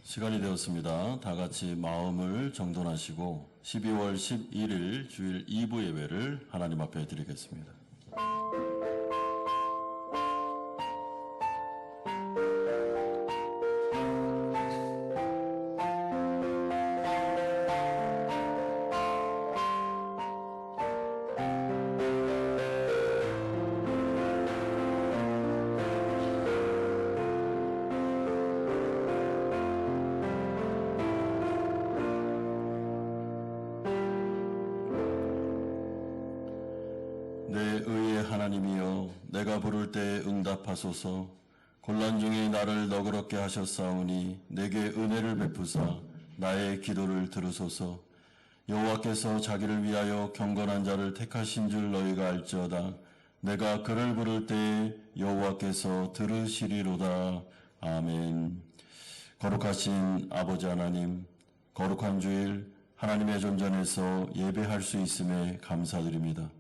시간이 되었습니다. 다 같이 마음을 정돈하시고 12월 11일 주일 2부 예배를 하나님 앞에 드리겠습니다. 내 의의 하나님이여, 내가 부를 때 응답하소서. 곤란 중에 나를 너그럽게 하셨사오니 내게 은혜를 베푸사 나의 기도를 들으소서. 여호와께서 자기를 위하여 경건한 자를 택하신 줄 너희가 알지어다. 내가 그를 부를 때 여호와께서 들으시리로다. 아멘. 거룩하신 아버지 하나님, 거룩한 주일 하나님의 존전에서 예배할 수 있음에 감사드립니다.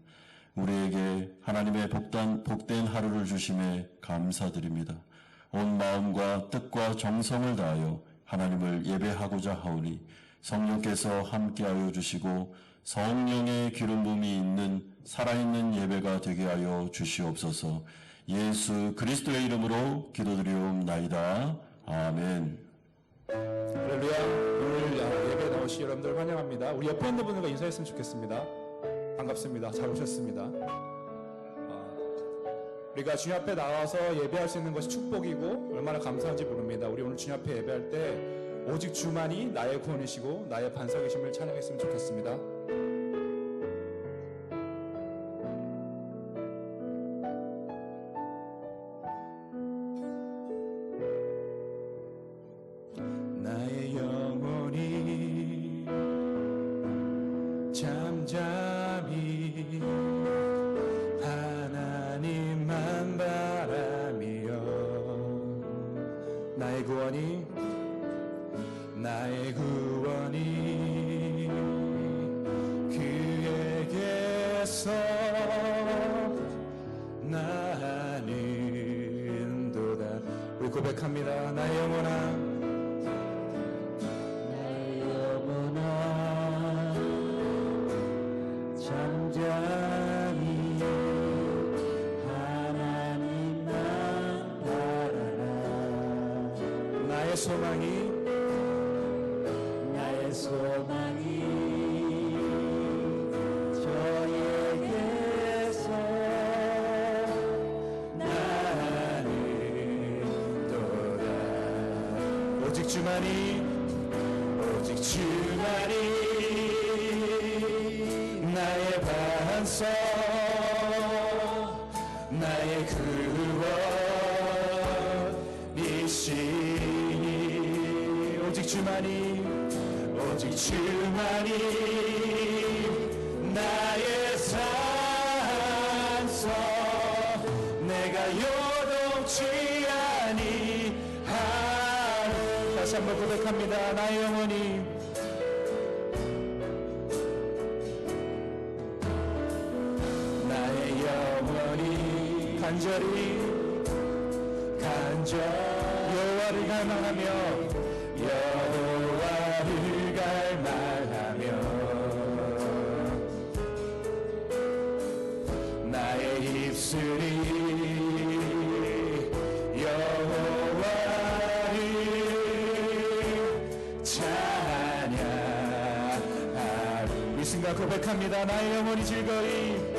우리에게 하나님의 복된 하루를 주심에 감사드립니다. 온 마음과 뜻과 정성을 다하여 하나님을 예배하고자 하오니 성령께서 함께하여 주시고 성령의 기름 부음이 있는 살아있는 예배가 되게 하여 주시옵소서. 예수 그리스도의 이름으로 기도드리옵나이다. 아멘. 할렐루야. 오늘 예배에 나오신 여러분들 환영합니다. 우리 옆에 있는 분들과 인사했으면 좋겠습니다. 반갑습니다. 잘 오셨습니다. 우리가 주님 앞에 나와서 예배할 수 있는 것이 축복이고 얼마나 감사한지 모릅니다. 우리 오늘 주님 앞에 예배할 때 오직 주만이 나의 구원이시고 나의 반석이심을 찬양했으면 좋겠습니다. 나의 영혼이 잠잠히 하나님만 바라며 나의 구원이 그에게서 나는도다. 우리 고백합니다. 나의 영혼아 잠잠히 하나님만 바라라. 나의 소망이 저에게서 나는도다. 오직 주만이 나의 반석 나의 구원이시니 오직 주만이 나의 산성 내가 요동치 아니하리. 다시 한번 고백합니다. 나의 영혼이 간절히 여호와를 갈망하며 나의 입술이 여호와를 찬양하리. 이 순간 고백합니다. 나의 영혼이 즐거이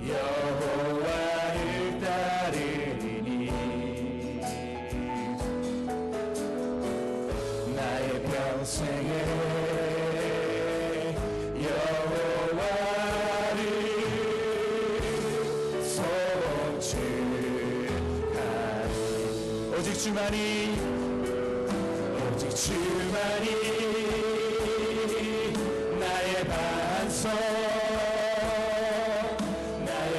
여호와를 따르리니 나의 평생에 여호와를 송축하리. 오직 주만이 나의 반석 나의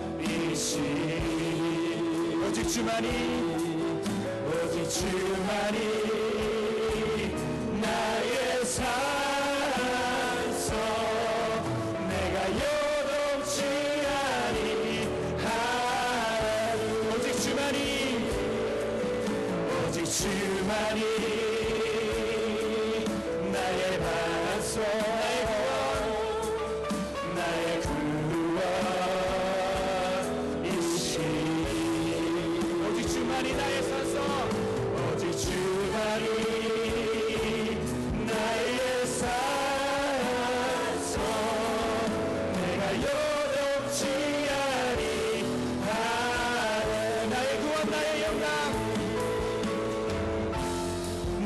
구원이시니 오직 주만이 나의 산성 주만이 나의 반석 나의 구원이시니 오직 주만이 나의 산성 오직 주만이 나의 산성 내가 요동치 아니하네 나의 구원 나의 영광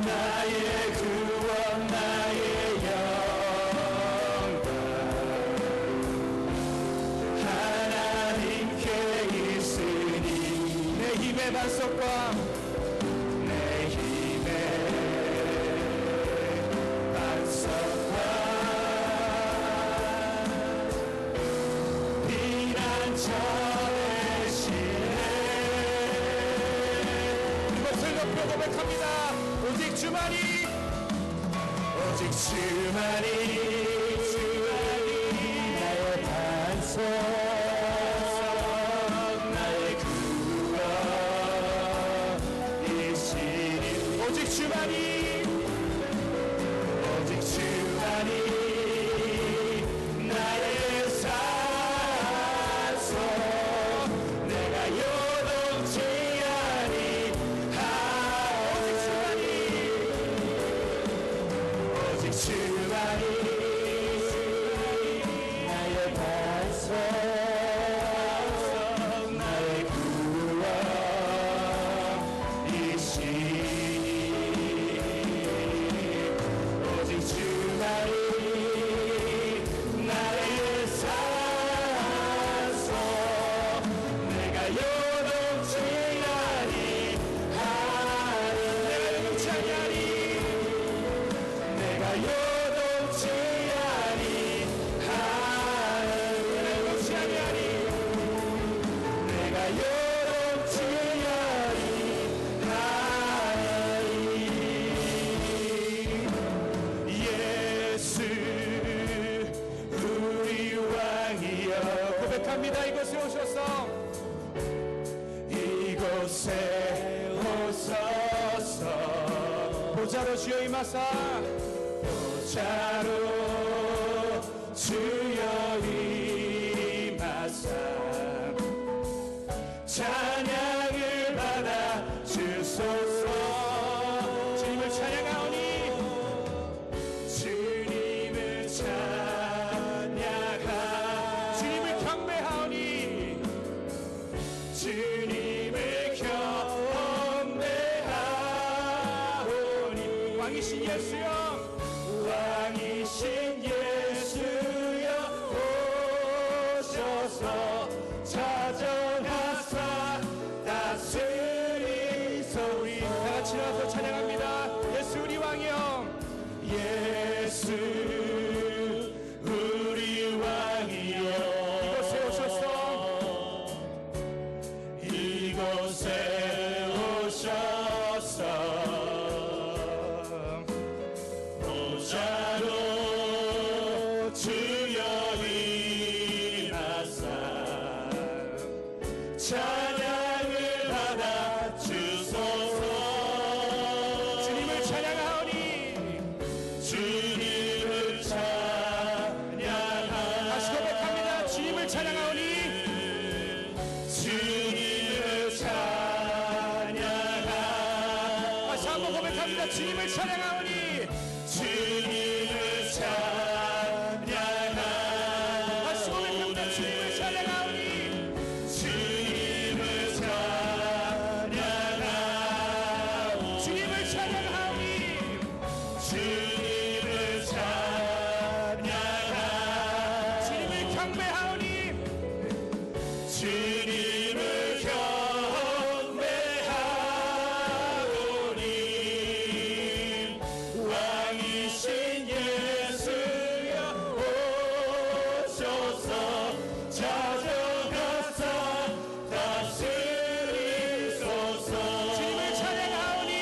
나의 구원 나의 영광 하나님께 있으니 내 힘의 반석과 내 힘의 반석과 피난처되시네 이것을 높여 고백합니다 오직 주만이 나의 반석 나의 구원이시니 오직 주만이 나의 산성 내가 요동치 아니하오니 오직 주만이 나의 반석 나의 구원이시니 오직 주만이 나의 산성 내가 요동치 아니하니 내가 요동치 아니하니 내가 요동치 아니하니 예수 우리 왕이여 고백합니다 이곳에 오셔서 이곳에 오셔서 보좌로 주여 임하사 보좌로 주여 임하사 찬양을 받아 주소서 주님을 찬양하오니 주님을 찬양하 주님을 경배하오니 주님을 경배하오니 왕이신 예수여 왕이신 예수여 오셔서 찾아가사 다스리소이 다같이 나와서 찬양합니다 예수 우리 왕이여 예수 우리 왕이여 이곳에 오셔서 보좌로 주여 임하사 찬양을 받아 주소서 주님을 찬양하오니 주님을 찬양하 다시 고백합니다 주님을 찬양하오니 주님을 찬양하 다시 한번 고백합니다 주님을 찬양하오니 주님을 찬양하 다시 고백합니다 주님을 찬양하오니 주님을 찬양하 주님을 찬양하오니 주님을 찬양하 주님을 경배하오니 주님을 경배하오니 왕이신 예수여 오셔서 찾아가사 다스리소서 주님을 찬양하오니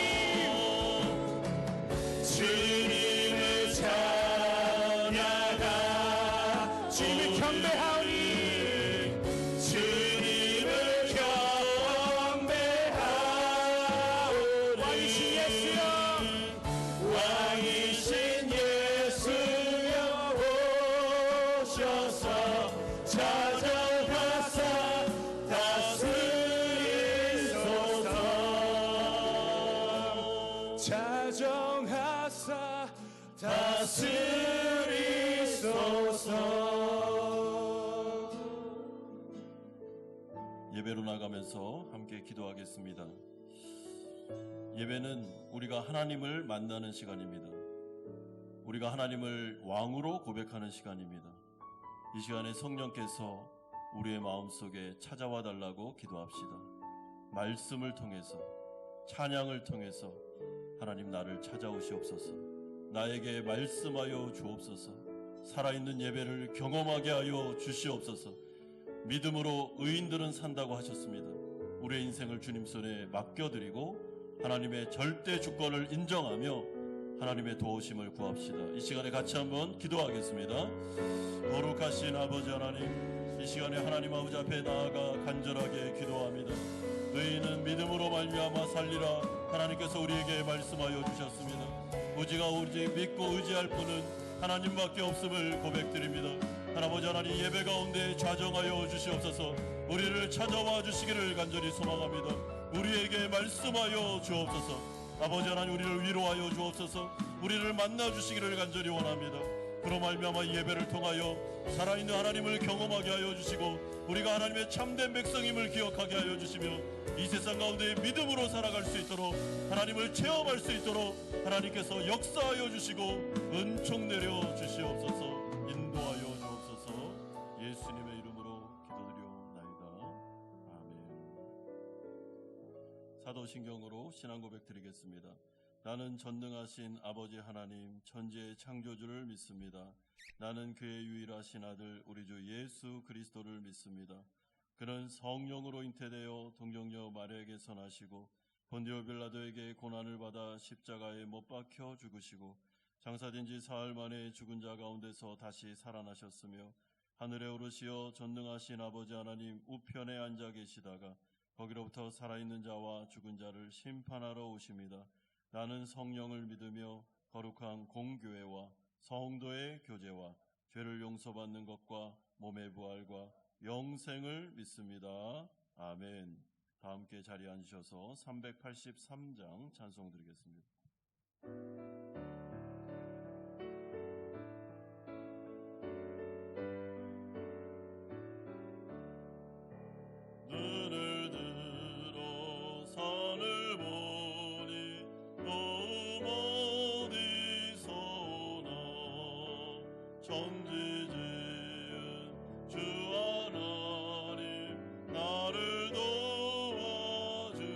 자정하사 다스리소서. 예배로 나가면서 함께 기도하겠습니다. 예배는 우리가 하나님을 만나는 시간입니다. 우리가 하나님을 왕으로 고백하는 시간입니다. 이 시간에 성령께서 우리의 마음속에 찾아와 달라고 기도합시다. 말씀을 통해서, 찬양을 통해서 하나님 나를 찾아오시옵소서. 나에게 말씀하여 주옵소서. 살아있는 예배를 경험하게 하여 주시옵소서. 믿음으로 의인들은 산다고 하셨습니다. 우리의 인생을 주님 손에 맡겨드리고 하나님의 절대 주권을 인정하며 하나님의 도우심을 구합시다. 이 시간에 같이 한번 기도하겠습니다. 거룩하신 아버지 하나님, 이 시간에 하나님 아버지 앞에 나아가 간절하게 기도합니다. 의인은 믿음으로 말미암아 살리라 하나님께서 우리에게 말씀하여 주셨습니다. 오직 믿고 의지할 분은 하나님밖에 없음을 고백드립니다. 하나님 하나님 예배 가운데 좌정하여 주시옵소서. 우리를 찾아와 주시기를 간절히 소망합니다. 우리에게 말씀하여 주옵소서. 아버지 하나님 우리를 위로하여 주옵소서. 우리를 만나 주시기를 간절히 원합니다. 그로 말미암아 예배를 통하여 살아있는 하나님을 경험하게 하여 주시고 우리가 하나님의 참된 백성임을 기억하게 하여 주시며 이 세상 가운데 믿음으로 살아갈 수 있도록 하나님을 체험할 수 있도록 하나님께서 역사하여 주시고 은총 내려 주시옵소서. 인도하여 주옵소서. 예수님의 이름으로 기도드리옵나이다. 아멘. 사도신경으로 신앙 고백 드리겠습니다. 나는 전능하신 아버지 하나님 천지의 창조주를 믿습니다. 나는 그의 유일하신 아들 우리 주 예수 그리스도를 믿습니다. 그는 성령으로 잉태되어 동정녀 마리아에게서 나시고 본디오 빌라도에게 고난을 받아 십자가에 못 박혀 죽으시고 장사된 지 사흘 만에 죽은 자 가운데서 다시 살아나셨으며 하늘에 오르시어 전능하신 아버지 하나님 우편에 앉아 계시다가 거기로부터 살아있는 자와 죽은 자를 심판하러 오십니다. 나는 성령을 믿으며 거룩한 공교회와 성도의 교제와 죄를 용서받는 것과 몸의 부활과 영생을 믿습니다. 아멘. 다 함께 자리에 앉으셔서 383장 찬송 드리겠습니다. 눈을 들어 산을 보니 도움 어디서 오나 천지 지은 주 하나님 나를 도와주시네.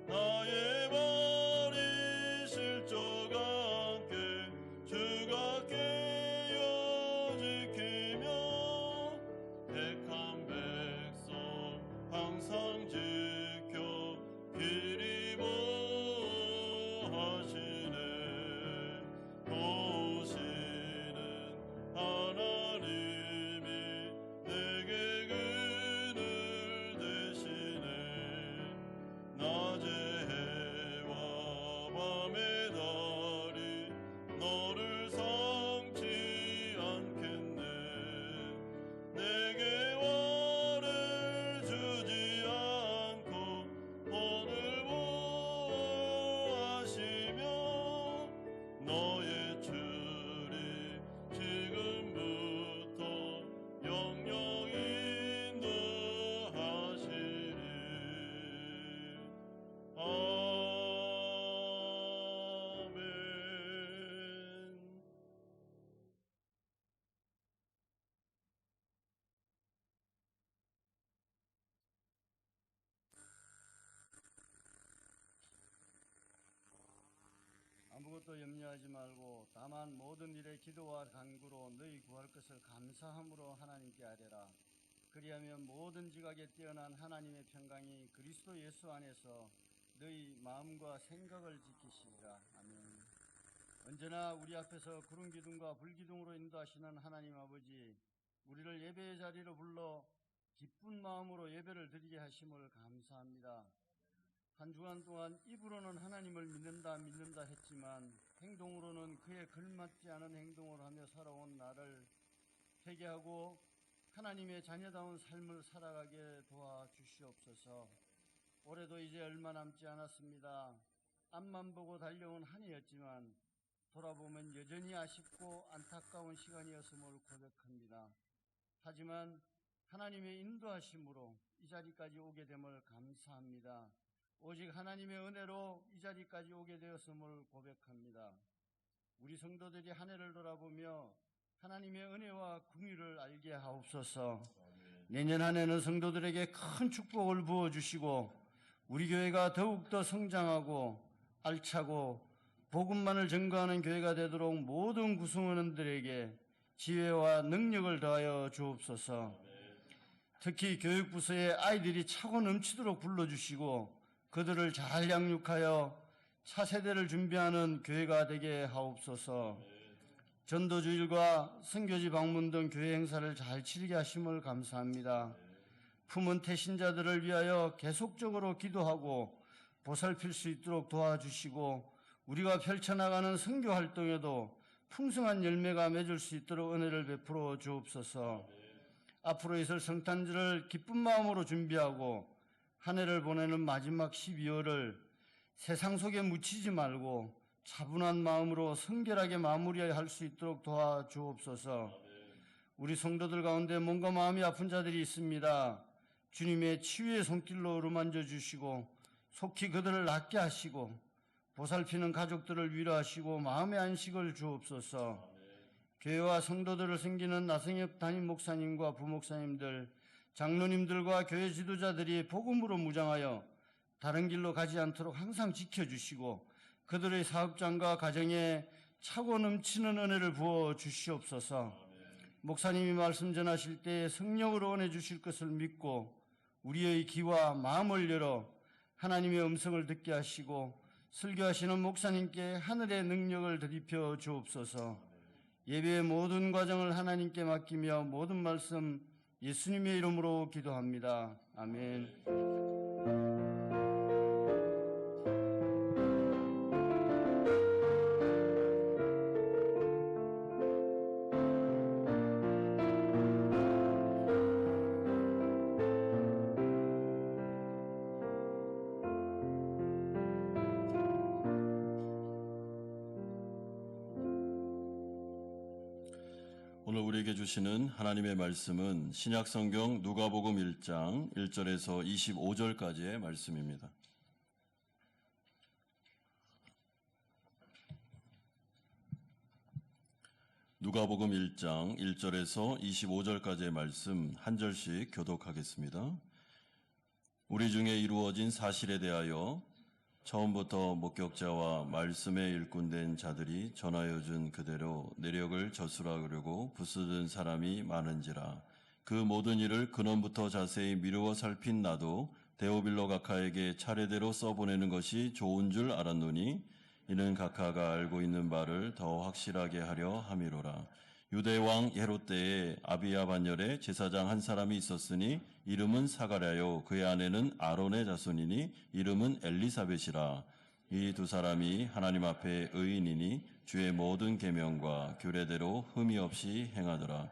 나의 발이 실족 않게 주가 깨어 지키며 택한 백성 항상 지켜 길이 보호하시네. 도우시는 하나님이 내게 그늘 되시네. 낮의 해와 밤의 달이 너를 상치 않겠네. 내게 화를 주지 않고 오늘 보호하시며 너의 줄이 지금부터 영영 인도하시리. 아멘. 아무것도 염려하지 말고 다만 모든 일에 기도와 간구로 너희 구할 것을 감사함으로 하나님께 아뢰라. 그리하면 모든 지각에 뛰어난 하나님의 평강이 그리스도 예수 안에서 너희 마음과 생각을 지키시리라. 아멘. 언제나 우리 앞에서 구름 기둥과 불 기둥으로 인도하시는 하나님 아버지, 우리를 예배의 자리로 불러 기쁜 마음으로 예배를 드리게 하심을 감사합니다. 한 주간 동안 입으로는 하나님을 믿는다 했지만 행동으로는 그에 걸맞지 않은 행동을 하며 살아온 나를 회개하고 하나님의 자녀다운 삶을 살아가게 도와주시옵소서. 올해도 이제 얼마 남지 않았습니다. 앞만 보고 달려온 한 해였지만 돌아보면 여전히 아쉽고 안타까운 시간이었음을 고백합니다. 하지만 하나님의 인도하심으로 이 자리까지 오게 됨을 감사합니다. 오직 하나님의 은혜로 이 자리까지 오게 되었음을 고백합니다. 우리 성도들이 한 해를 돌아보며 하나님의 은혜와 긍휼을 알게 하옵소서. 내년 한 해는 성도들에게 큰 축복을 부어주시고 우리 교회가 더욱더 성장하고 알차고 복음만을 전거하는 교회가 되도록 모든 구성원들에게 지혜와 능력을 더하여 주옵소서. 특히 교육부서에 아이들이 차고 넘치도록 불러주시고 그들을 잘 양육하여 차세대를 준비하는 교회가 되게 하옵소서. 전도주일과 선교지 방문 등 교회 행사를 잘 치르게 하심을 감사합니다. 품은 태신자들을 위하여 계속적으로 기도하고 보살필 수 있도록 도와주시고 우리가 펼쳐나가는 선교 활동에도 풍성한 열매가 맺을 수 있도록 은혜를 베풀어 주옵소서. 앞으로 있을 성탄절을 기쁜 마음으로 준비하고 한 해를 보내는 마지막 12월을 세상 속에 묻히지 말고 차분한 마음으로 성결하게 마무리할 수 있도록 도와주옵소서. 우리 성도들 가운데 몸과 마음이 아픈 자들이 있습니다. 주님의 치유의 손길로 어루만져 주시고 속히 그들을 낫게 하시고 보살피는 가족들을 위로하시고 마음의 안식을 주옵소서. 교회와 성도들을 섬기는 나성엽 담임 목사님과 부목사님들, 장로님들과 교회 지도자들이 복음으로 무장하여 다른 길로 가지 않도록 항상 지켜주시고 그들의 사업장과 가정에 차고 넘치는 은혜를 부어 주시옵소서. 목사님이 말씀 전하실 때 성령으로 은혜 주실 것을 믿고 우리의 귀와 마음을 열어 하나님의 음성을 듣게 하시고 설교하시는 목사님께 하늘의 능력을 드리펴 주옵소서. 예배의 모든 과정을 하나님께 맡기며 모든 말씀 예수님의 이름으로 기도합니다. 아멘. 오늘 우리에게 주시는 하나님의 말씀은 신약성경 누가복음 1장 1절에서 25절까지의 말씀입니다. 누가복음 1장 1절에서 25절까지의 말씀 한 절씩 교독하겠습니다. 우리 중에 이루어진 사실에 대하여 처음부터 목격자와 말씀에 일꾼된 자들이 전하여 준 그대로 내력을 저술하려고 부수던 사람이 많은지라. 그 모든 일을 근원부터 자세히 미루어 살핀 나도 데오빌로 각하에게 차례대로 써보내는 것이 좋은 줄 알았노니 이는 각하가 알고 있는 바를 더 확실하게 하려 함이로라. 유대왕 헤롯 때에 아비야 반열에 제사장 한 사람이 있었으니 이름은 사가랴요 그의 아내는 아론의 자손이니 이름은 엘리사벳이라. 이 두 사람이 하나님 앞에 의인이니 주의 모든 계명과 규례대로 흠이 없이 행하더라.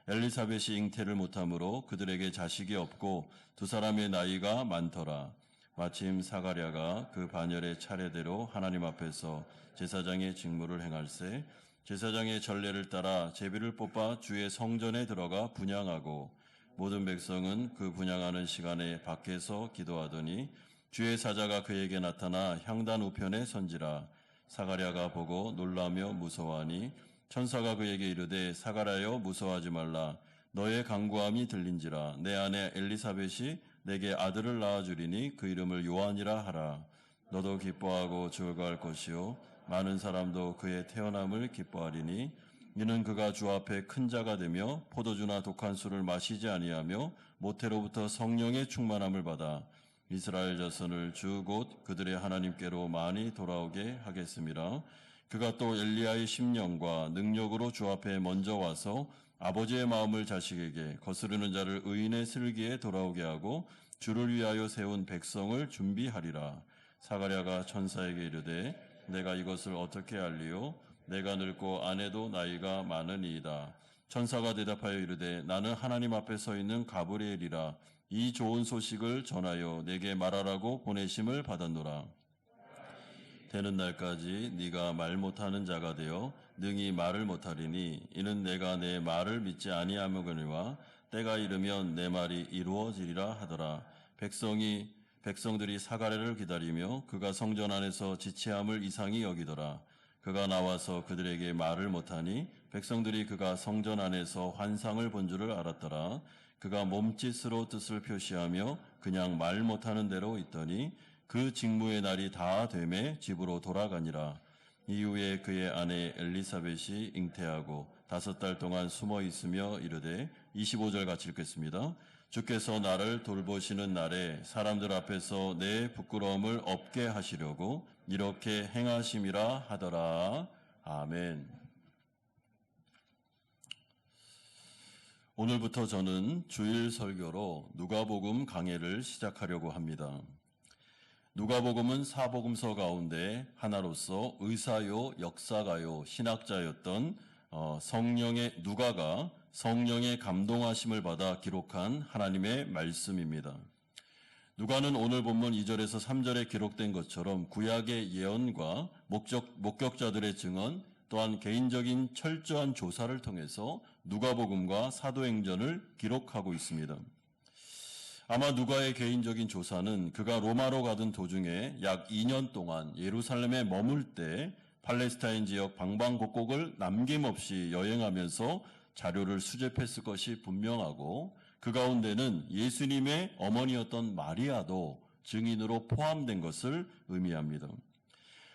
엘리사벳이 잉태를 못하므로 그들에게 자식이 없고 두 사람의 나이가 많더라. 마침 사가랴가 그 반열의 차례대로 하나님 앞에서 제사장의 직무를 행할세 제사장의 전례를 따라 제비를 뽑아 주의 성전에 들어가 분향하고 모든 백성은 그 분향하는 시간에 밖에서 기도하더니 주의 사자가 그에게 나타나 향단 우편에 선지라. 사가랴가 보고 놀라며 무서워하니 천사가 그에게 이르되 사가랴여 무서워하지 말라. 너의 간구함이 들린지라. 내 아내 엘리사벳이 내게 아들을 낳아주리니 그 이름을 요한이라 하라. 너도 기뻐하고 즐거워할 것이요 많은 사람도 그의 태어남을 기뻐하리니 이는 그가 주 앞에 큰 자가 되며 포도주나 독한 술을 마시지 아니하며 모태로부터 성령의 충만함을 받아 이스라엘 자손을 주 곧 그들의 하나님께로 많이 돌아오게 하겠습니다. 그가 또 엘리야의 심령과 능력으로 주 앞에 먼저 와서 아버지의 마음을 자식에게 거스르는 자를 의인의 슬기에 돌아오게 하고 주를 위하여 세운 백성을 준비하리라. 사가랴가 천사에게 이르되 내가 이것을 어떻게 알리요? 내가 늙고 아내도 나이가 많으니이다. 천사가 대답하여 이르되 나는 하나님 앞에 서 있는 가브리엘이라. 이 좋은 소식을 전하여 내게 말하라고 보내심을 받았노라. 되는 날까지 네가 말 못하는 자가 되어 능히 말을 못하리니 이는 내가 내 말을 믿지 아니하거니와 때가 이르면 내 말이 이루어지리라 하더라. 백성들이 사가랴를 기다리며 그가 성전 안에서 지체함을 이상히 여기더라. 그가 나와서 그들에게 말을 못하니 백성들이 그가 성전 안에서 환상을 본 줄을 알았더라. 그가 몸짓으로 뜻을 표시하며 그냥 말 못하는 대로 있더니 그 직무의 날이 다 되매 집으로 돌아가니라. 이후에 그의 아내 엘리사벳이 잉태하고 5달 동안 숨어 있으며 이르되 25절 같이 읽겠습니다. 주께서 나를 돌보시는 날에 사람들 앞에서 내 부끄러움을 없게 하시려고 이렇게 행하심이라 하더라. 아멘. 오늘부터 저는 주일 설교로 누가복음 강해를 시작하려고 합니다. 누가복음은 사복음서 가운데 하나로서 의사요, 역사가요, 신학자였던 누가가 성령의 감동하심을 받아 기록한 하나님의 말씀입니다. 누가는 오늘 본문 2절에서 3절에 기록된 것처럼 구약의 예언과 목격자들의 증언 또한 개인적인 철저한 조사를 통해서 누가복음과 사도행전을 기록하고 있습니다. 아마 누가의 개인적인 조사는 그가 로마로 가던 도중에 약 2년 동안 예루살렘에 머물 때 팔레스타인 지역 방방곡곡을 남김없이 여행하면서 자료를 수집했을 것이 분명하고 그 가운데는 예수님의 어머니였던 마리아도 증인으로 포함된 것을 의미합니다.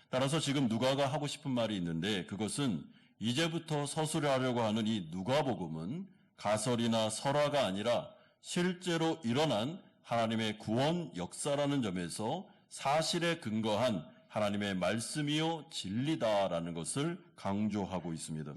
따라서 지금 누가가 하고 싶은 말이 있는데 그것은 이제부터 서술하려고 하는 이 누가복음은 가설이나 설화가 아니라 실제로 일어난 하나님의 구원 역사라는 점에서 사실에 근거한 하나님의 말씀이요 진리다라는 것을 강조하고 있습니다.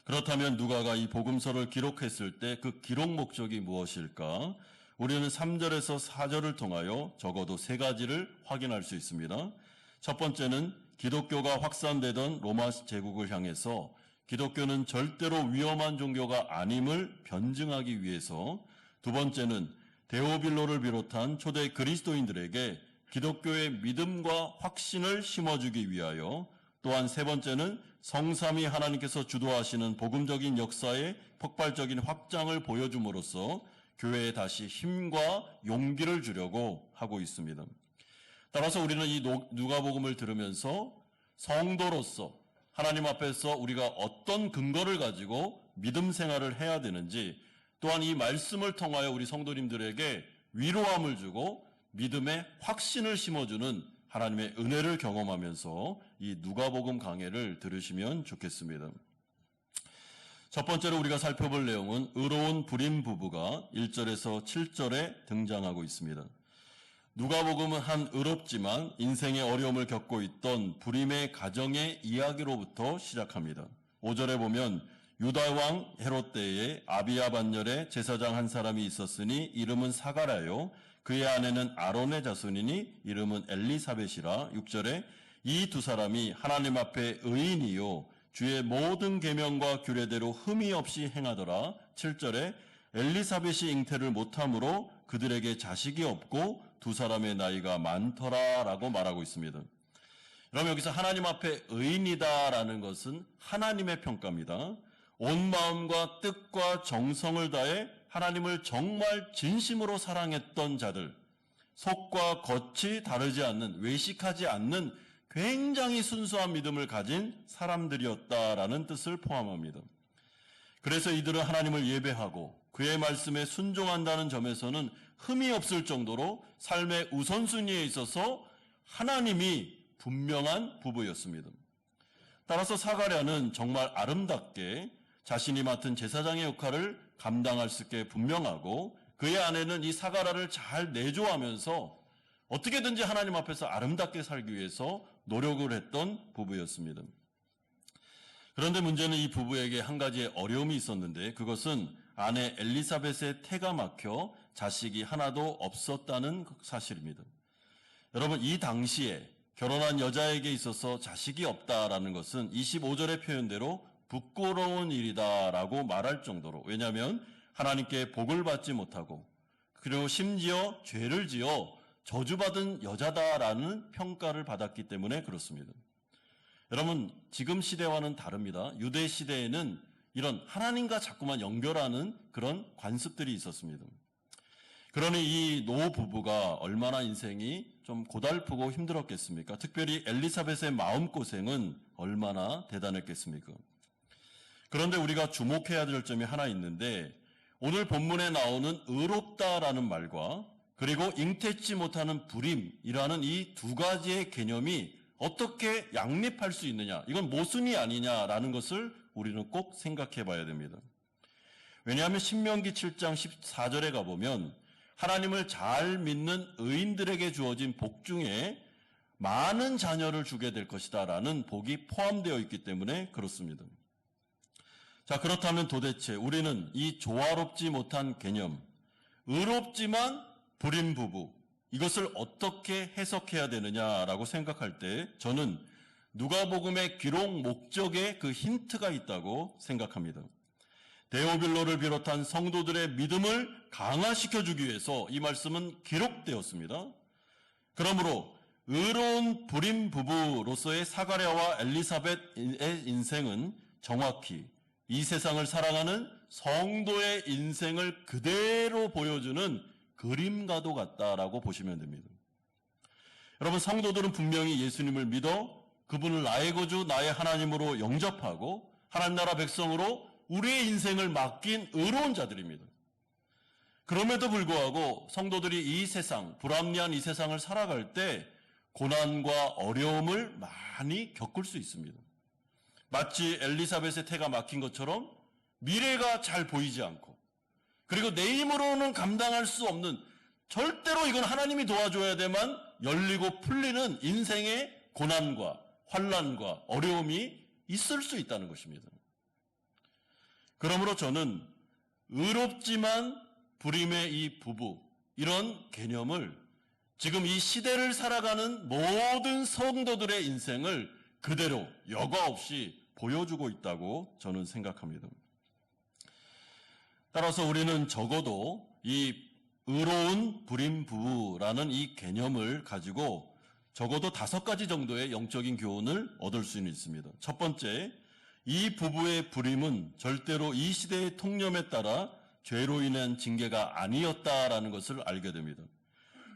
그렇다면 누가가 이 복음서를 기록했을 때 그 기록 목적이 무엇일까? 우리는 3절에서 4절을 통하여 적어도 3가지를 확인할 수 있습니다. 첫 번째는 기독교가 확산되던 로마 제국을 향해서 기독교는 절대로 위험한 종교가 아님을 변증하기 위해서, 두 번째는 데오빌로를 비롯한 초대 그리스도인들에게 기독교의 믿음과 확신을 심어주기 위하여, 또한 세 번째는 성삼위 하나님께서 주도하시는 복음적인 역사의 폭발적인 확장을 보여줌으로써 교회에 다시 힘과 용기를 주려고 하고 있습니다. 따라서 우리는 이 누가복음을 들으면서 성도로서 하나님 앞에서 우리가 어떤 근거를 가지고 믿음 생활을 해야 되는지, 또한 이 말씀을 통하여 우리 성도님들에게 위로함을 주고 믿음의 확신을 심어주는 하나님의 은혜를 경험하면서 이 누가복음 강해를 들으시면 좋겠습니다. 첫 번째로 우리가 살펴볼 내용은 의로운 불임 부부가 1절에서 7절에 등장하고 있습니다. 누가복음은 한 의롭지만 인생의 어려움을 겪고 있던 불임의 가정의 이야기로부터 시작합니다. 5절에 보면 유다 왕 헤롯 때에 아비야 반열에 제사장 한 사람이 있었으니 이름은 사가랴요 그의 아내는 아론의 자손이니 이름은 엘리사벳이라. 6절에 이 두 사람이 하나님 앞에 의인이요 주의 모든 계명과 규례대로 흠이 없이 행하더라. 7절에 엘리사벳이 잉태를 못함으로 그들에게 자식이 없고 두 사람의 나이가 많더라라고 말하고 있습니다. 그럼 여기서 하나님 앞에 의인이다라는 것은 하나님의 평가입니다. 온 마음과 뜻과 정성을 다해 하나님을 정말 진심으로 사랑했던 자들, 속과 겉이 다르지 않는, 외식하지 않는 굉장히 순수한 믿음을 가진 사람들이었다라는 뜻을 포함합니다. 그래서 이들은 하나님을 예배하고 그의 말씀에 순종한다는 점에서는 흠이 없을 정도로 삶의 우선순위에 있어서 하나님이 분명한 부부였습니다. 따라서 사가랴는 정말 아름답게 자신이 맡은 제사장의 역할을 감당할 수 있게 분명하고, 그의 아내는 이 사가랴를 잘 내조하면서 어떻게든지 하나님 앞에서 아름답게 살기 위해서 노력을 했던 부부였습니다. 그런데 문제는 이 부부에게 한 가지의 어려움이 있었는데, 그것은 아내 엘리사벳의 태가 막혀 자식이 하나도 없었다는 사실입니다. 여러분, 이 당시에 결혼한 여자에게 있어서 자식이 없다라는 것은 25절의 표현대로 부끄러운 일이다라고 말할 정도로, 왜냐하면 하나님께 복을 받지 못하고 그리고 심지어 죄를 지어 저주받은 여자다라는 평가를 받았기 때문에 그렇습니다. 여러분, 지금 시대와는 다릅니다. 유대 시대에는 이런 하나님과 자꾸만 연결하는 그런 관습들이 있었습니다. 그러니 이 노 부부가 얼마나 인생이 좀 고달프고 힘들었겠습니까? 특별히 엘리사벳의 마음고생은 얼마나 대단했겠습니까? 그런데 우리가 주목해야 될 점이 하나 있는데, 오늘 본문에 나오는 의롭다라는 말과 그리고 잉태치 못하는 불임이라는 이 두 가지의 개념이 어떻게 양립할 수 있느냐, 이건 모순이 아니냐라는 것을 우리는 꼭 생각해 봐야 됩니다. 왜냐하면 신명기 7장 14절에 가보면 하나님을 잘 믿는 의인들에게 주어진 복 중에 많은 자녀를 주게 될 것이다 라는 복이 포함되어 있기 때문에 그렇습니다. 자, 그렇다면 도대체 우리는 이 조화롭지 못한 개념, 의롭지만 불임 부부, 이것을 어떻게 해석해야 되느냐라고 생각할 때 저는 누가복음의 기록 목적에 그 힌트가 있다고 생각합니다. 데오빌로를 비롯한 성도들의 믿음을 강화시켜주기 위해서 이 말씀은 기록되었습니다. 그러므로 의로운 불임 부부로서의 사가랴와 엘리사벳의 인생은 정확히 이 세상을 살아가는 성도의 인생을 그대로 보여주는 그림과도 같다라고 보시면 됩니다. 여러분, 성도들은 분명히 예수님을 믿어 그분을 나의 구주, 나의 하나님으로 영접하고 하나님 나라 백성으로 우리의 인생을 맡긴 의로운 자들입니다. 그럼에도 불구하고 성도들이 이 세상, 불합리한 이 세상을 살아갈 때 고난과 어려움을 많이 겪을 수 있습니다. 마치 엘리사벳의 태가 막힌 것처럼 미래가 잘 보이지 않고, 그리고 내 힘으로는 감당할 수 없는, 절대로 이건 하나님이 도와줘야 되만 열리고 풀리는 인생의 고난과 환난과 어려움이 있을 수 있다는 것입니다. 그러므로 저는 의롭지만 불임의 이 부부, 이런 개념을 지금 이 시대를 살아가는 모든 성도들의 인생을 그대로 여과 없이 보여주고 있다고 저는 생각합니다. 따라서 우리는 적어도 이 의로운 불임 부부라는 이 개념을 가지고 적어도 5가지 정도의 영적인 교훈을 얻을 수는 있습니다. 첫 번째, 이 부부의 불임은 절대로 이 시대의 통념에 따라 죄로 인한 징계가 아니었다라는 것을 알게 됩니다.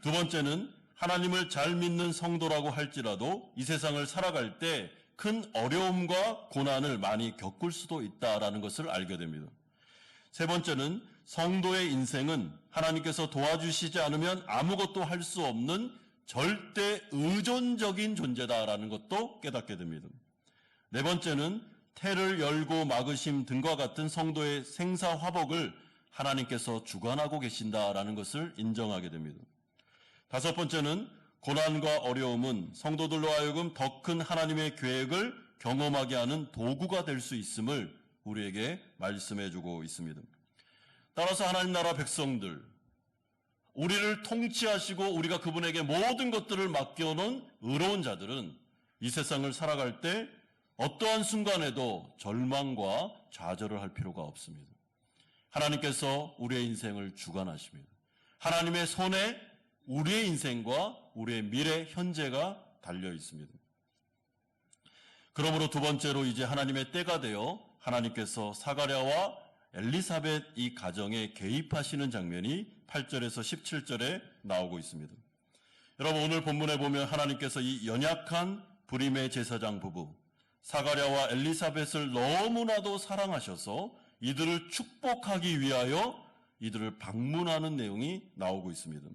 두 번째는 하나님을 잘 믿는 성도라고 할지라도 이 세상을 살아갈 때 큰 어려움과 고난을 많이 겪을 수도 있다라는 것을 알게 됩니다. 세 번째는 성도의 인생은 하나님께서 도와주시지 않으면 아무것도 할 수 없는 절대 의존적인 존재다라는 것도 깨닫게 됩니다. 네 번째는 태를 열고 막으심 등과 같은 성도의 생사화복을 하나님께서 주관하고 계신다라는 것을 인정하게 됩니다. 다섯 번째는 고난과 어려움은 성도들로 하여금 더 큰 하나님의 계획을 경험하게 하는 도구가 될 수 있음을 우리에게 말씀해 주고 있습니다. 따라서 하나님 나라 백성들, 우리를 통치하시고 우리가 그분에게 모든 것들을 맡겨놓은 의로운 자들은 이 세상을 살아갈 때 어떠한 순간에도 절망과 좌절을 할 필요가 없습니다. 하나님께서 우리의 인생을 주관하십니다. 하나님의 손에 우리의 인생과 우리의 미래, 현재가 달려 있습니다. 그러므로 두 번째로 이제 하나님의 때가 되어 하나님께서 사가랴와 엘리사벳 이 가정에 개입하시는 장면이 8절에서 17절에 나오고 있습니다. 여러분, 오늘 본문에 보면 하나님께서 이 연약한 불임의 제사장 부부 사가랴와 엘리사벳을 너무나도 사랑하셔서 이들을 축복하기 위하여 이들을 방문하는 내용이 나오고 있습니다.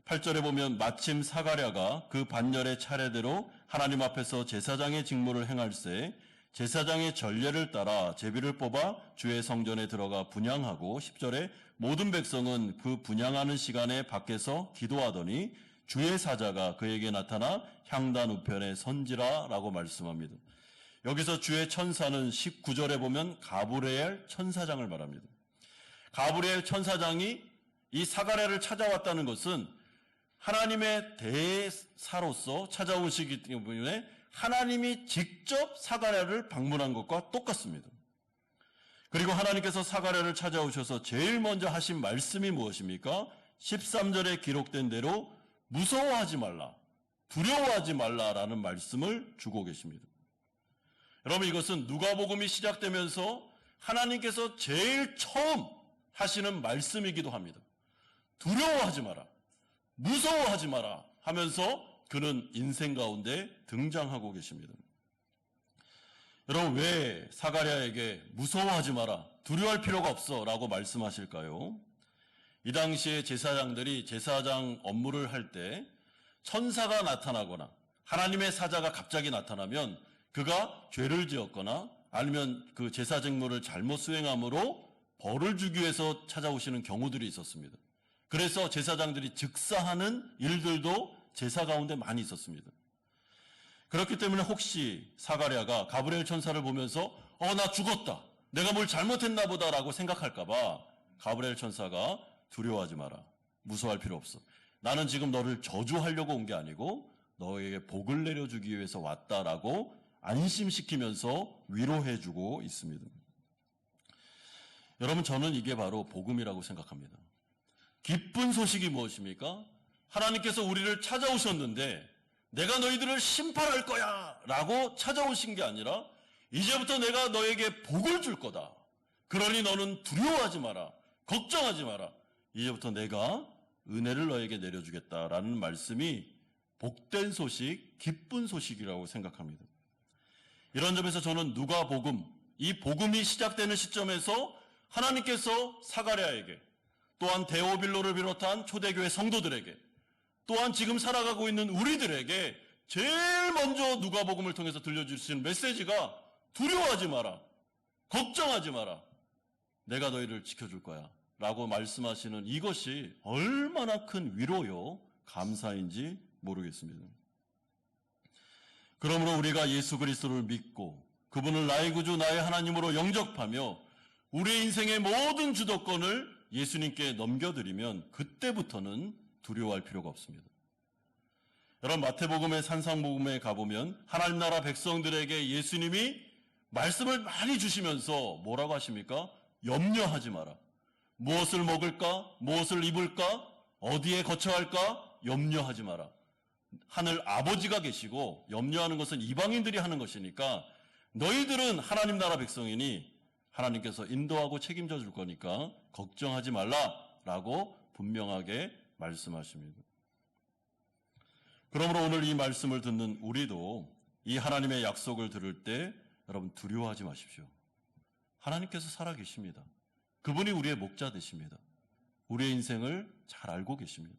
8절에 보면 마침 사가랴가 그 반열의 차례대로 하나님 앞에서 제사장의 직무를 행할새 제사장의 전례를 따라 제비를 뽑아 주의 성전에 들어가 분향하고 10절에 모든 백성은 그 분향하는 시간에 밖에서 기도하더니 주의 사자가 그에게 나타나 향단 우편에 선지라 라고 말씀합니다. 여기서 주의 천사는 19절에 보면 가브리엘 천사장을 말합니다. 가브리엘 천사장이 이 사가랴를 찾아왔다는 것은 하나님의 대사로서 찾아오시기 때문에 하나님이 직접 사가랴를 방문한 것과 똑같습니다. 그리고 하나님께서 사가랴를 찾아오셔서 제일 먼저 하신 말씀이 무엇입니까? 13절에 기록된 대로 무서워하지 말라, 두려워하지 말라라는 말씀을 주고 계십니다. 여러분, 이것은 누가복음이 시작되면서 하나님께서 제일 처음 하시는 말씀이기도 합니다. 두려워하지 마라, 무서워하지 마라 하면서 그는 인생 가운데 등장하고 계십니다. 여러분, 왜 사가랴에게 무서워하지 마라, 두려워할 필요가 없어 라고 말씀하실까요? 이 당시에 제사장들이 제사장 업무를 할 때 천사가 나타나거나 하나님의 사자가 갑자기 나타나면 그가 죄를 지었거나 아니면 그 제사 직무를 잘못 수행함으로 벌을 주기 위해서 찾아오시는 경우들이 있었습니다. 그래서 제사장들이 즉사하는 일들도 제사 가운데 많이 있었습니다. 그렇기 때문에 혹시 사가랴가 가브리엘 천사를 보면서 나 죽었다, 내가 뭘 잘못했나 보다라고 생각할까 봐 가브리엘 천사가 두려워하지 마라, 무서워할 필요 없어, 나는 지금 너를 저주하려고 온 게 아니고 너에게 복을 내려주기 위해서 왔다라고 안심시키면서 위로해주고 있습니다. 여러분, 저는 이게 바로 복음이라고 생각합니다. 기쁜 소식이 무엇입니까? 하나님께서 우리를 찾아오셨는데 내가 너희들을 심판할 거야 라고 찾아오신 게 아니라 이제부터 내가 너에게 복을 줄 거다, 그러니 너는 두려워하지 마라, 걱정하지 마라, 이제부터 내가 은혜를 너에게 내려주겠다라는 말씀이 복된 소식, 기쁜 소식이라고 생각합니다. 이런 점에서 저는 누가복음, 이 복음이 시작되는 시점에서 하나님께서 사가랴에게, 또한 데오빌로를 비롯한 초대교회 성도들에게, 또한 지금 살아가고 있는 우리들에게 제일 먼저 누가복음을 통해서 들려주시는 메시지가 두려워하지 마라, 걱정하지 마라, 내가 너희를 지켜줄 거야 라고 말씀하시는 이것이 얼마나 큰 위로요, 감사인지 모르겠습니다. 그러므로 우리가 예수 그리스도를 믿고 그분을 나의 구주, 나의 하나님으로 영접하며 우리의 인생의 모든 주도권을 예수님께 넘겨드리면 그때부터는 두려워할 필요가 없습니다. 여러분, 마태복음의 산상복음에 가보면 하나님 나라 백성들에게 예수님이 말씀을 많이 주시면서 뭐라고 하십니까? 염려하지 마라. 무엇을 먹을까? 무엇을 입을까? 어디에 거처할까? 염려하지 마라. 하늘 아버지가 계시고 염려하는 것은 이방인들이 하는 것이니까 너희들은 하나님 나라 백성이니 하나님께서 인도하고 책임져 줄 거니까 걱정하지 말라라고 분명하게 말씀하십니다. 그러므로 오늘 이 말씀을 듣는 우리도 이 하나님의 약속을 들을 때 여러분 두려워하지 마십시오. 하나님께서 살아계십니다. 그분이 우리의 목자 되십니다. 우리의 인생을 잘 알고 계십니다.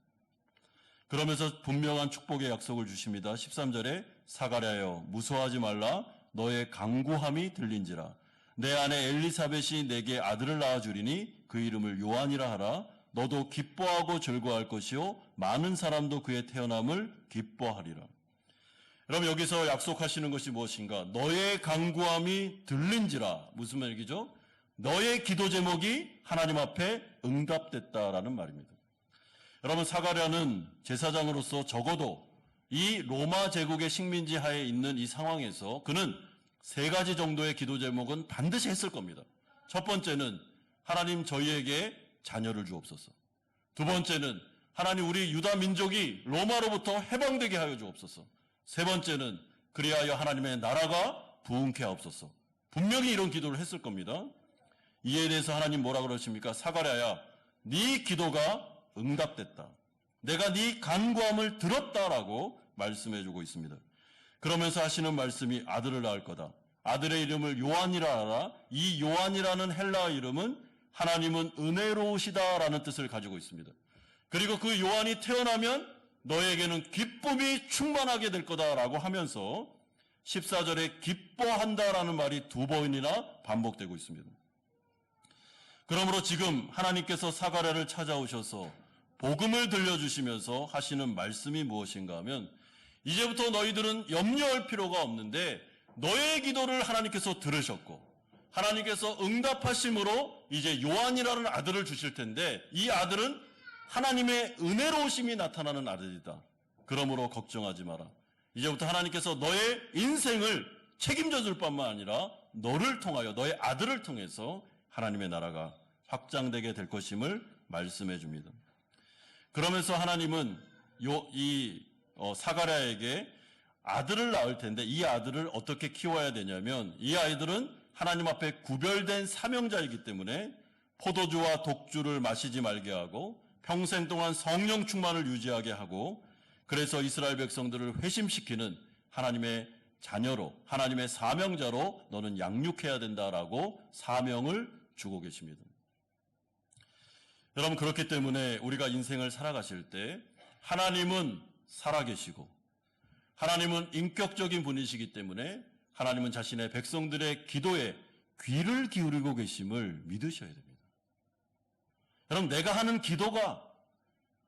그러면서 분명한 축복의 약속을 주십니다. 13절에 사가랴여 무서워하지 말라, 너의 강구함이 들린지라. 내 아내 엘리사벳이 내게 아들을 낳아주리니 그 이름을 요한이라 하라. 너도 기뻐하고 즐거워할 것이요 많은 사람도 그의 태어남을 기뻐하리라. 여러분, 여기서 약속하시는 것이 무엇인가? 너의 간구함이 들린지라. 무슨 얘기죠? 너의 기도 제목이 하나님 앞에 응답됐다라는 말입니다. 여러분, 사가랴는 제사장으로서 적어도 이 로마 제국의 식민지 하에 있는 이 상황에서 그는 3가지 정도의 기도 제목은 반드시 했을 겁니다. 첫 번째는 하나님 저희에게 자녀를 주옵소서. 두 번째는 하나님 우리 유다 민족이 로마로부터 해방되게 하여 주옵소서. 세 번째는 그리하여 하나님의 나라가 부흥케 하옵소서. 분명히 이런 기도를 했을 겁니다. 이에 대해서 하나님 뭐라 그러십니까? 사가랴야, 네 기도가 응답됐다. 내가 네 간구함을 들었다라고 말씀해주고 있습니다. 그러면서 하시는 말씀이 아들을 낳을 거다. 아들의 이름을 요한이라 하라. 이 요한이라는 헬라어 이름은 하나님은 은혜로우시다라는 뜻을 가지고 있습니다. 그리고 그 요한이 태어나면 너에게는 기쁨이 충만하게 될 거다라고 하면서 14절에 기뻐한다라는 말이 2번이나 반복되고 있습니다. 그러므로 지금 하나님께서 사가랴를 찾아오셔서 복음을 들려주시면서 하시는 말씀이 무엇인가 하면 이제부터 너희들은 염려할 필요가 없는데 너의 기도를 하나님께서 들으셨고 하나님께서 응답하심으로 이제 요한이라는 아들을 주실 텐데 이 아들은 하나님의 은혜로우심이 나타나는 아들이다. 그러므로 걱정하지 마라. 이제부터 하나님께서 너의 인생을 책임져 줄 뿐만 아니라 너를 통하여 너의 아들을 통해서 하나님의 나라가 확장되게 될 것임을 말씀해 줍니다. 그러면서 하나님은 사가랴에게 아들을 낳을 텐데 이 아들을 어떻게 키워야 되냐면 이 아이들은 하나님 앞에 구별된 사명자이기 때문에 포도주와 독주를 마시지 말게 하고 평생 동안 성령 충만을 유지하게 하고 그래서 이스라엘 백성들을 회심시키는 하나님의 자녀로 하나님의 사명자로 너는 양육해야 된다라고 사명을 주고 계십니다. 여러분 그렇기 때문에 우리가 인생을 살아가실 때 하나님은 살아계시고 하나님은 인격적인 분이시기 때문에 하나님은 자신의 백성들의 기도에 귀를 기울이고 계심을 믿으셔야 됩니다. 여러분 내가 하는 기도가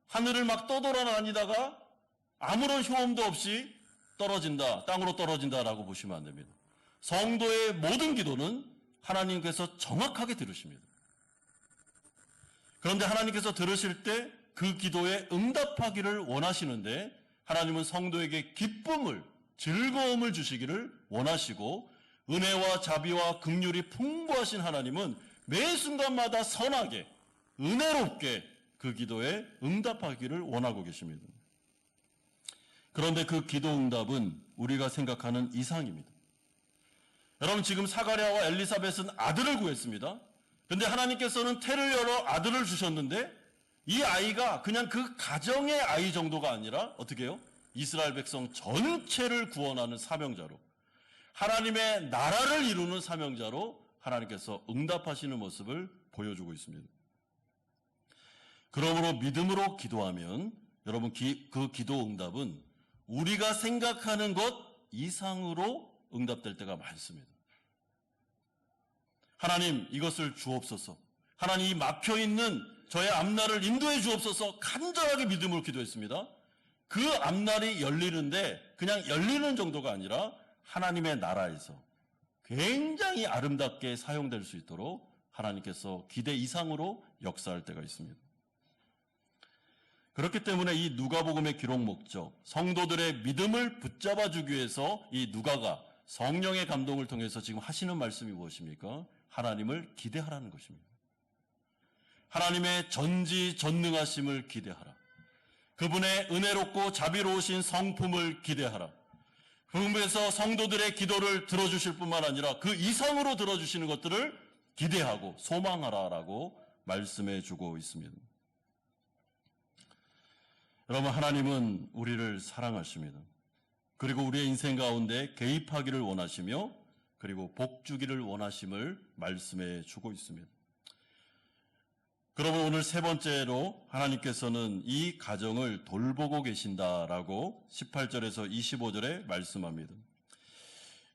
하늘을 막 떠돌아다니다가 아무런 효험도 없이 떨어진다, 땅으로 떨어진다라고 보시면 안 됩니다. 성도의 모든 기도는 하나님께서 정확하게 들으십니다. 그런데 하나님께서 들으실 때 그 기도에 응답하기를 원하시는데 하나님은 성도에게 기쁨을, 즐거움을 주시기를 원하시고 은혜와 자비와 긍휼이 풍부하신 하나님은 매 순간마다 선하게, 은혜롭게 그 기도에 응답하기를 원하고 계십니다. 그런데 그 기도 응답은 우리가 생각하는 이상입니다. 여러분 지금 사가랴와 엘리사벳은 아들을 구했습니다. 그런데 하나님께서는 태를 열어 아들을 주셨는데 이 아이가 그냥 그 가정의 아이 정도가 아니라 어떻게 해요? 이스라엘 백성 전체를 구원하는 사명자로 하나님의 나라를 이루는 사명자로 하나님께서 응답하시는 모습을 보여주고 있습니다. 그러므로 믿음으로 기도하면 여러분 그 기도 응답은 우리가 생각하는 것 이상으로 응답될 때가 많습니다. 하나님 이것을 주옵소서. 하나님 이 막혀있는 저의 앞날을 인도해 주옵소서. 간절하게 믿음으로 기도했습니다. 그 앞날이 열리는데 그냥 열리는 정도가 아니라 하나님의 나라에서 굉장히 아름답게 사용될 수 있도록 하나님께서 기대 이상으로 역사할 때가 있습니다. 그렇기 때문에 이 누가복음의 기록 목적, 성도들의 믿음을 붙잡아주기 위해서 이 누가가 성령의 감동을 통해서 지금 하시는 말씀이 무엇입니까? 하나님을 기대하라는 것입니다. 하나님의 전지전능하심을 기대하라. 그분의 은혜롭고 자비로우신 성품을 기대하라. 그분께서 성도들의 기도를 들어주실 뿐만 아니라 그 이상으로 들어주시는 것들을 기대하고 소망하라라고 말씀해 주고 있습니다. 여러분 하나님은 우리를 사랑하십니다. 그리고 우리의 인생 가운데 개입하기를 원하시며 그리고 복 주기를 원하심을 말씀해 주고 있습니다. 그러면 오늘 세 번째로 하나님께서는 이 가정을 돌보고 계신다라고 18절에서 25절에 말씀합니다.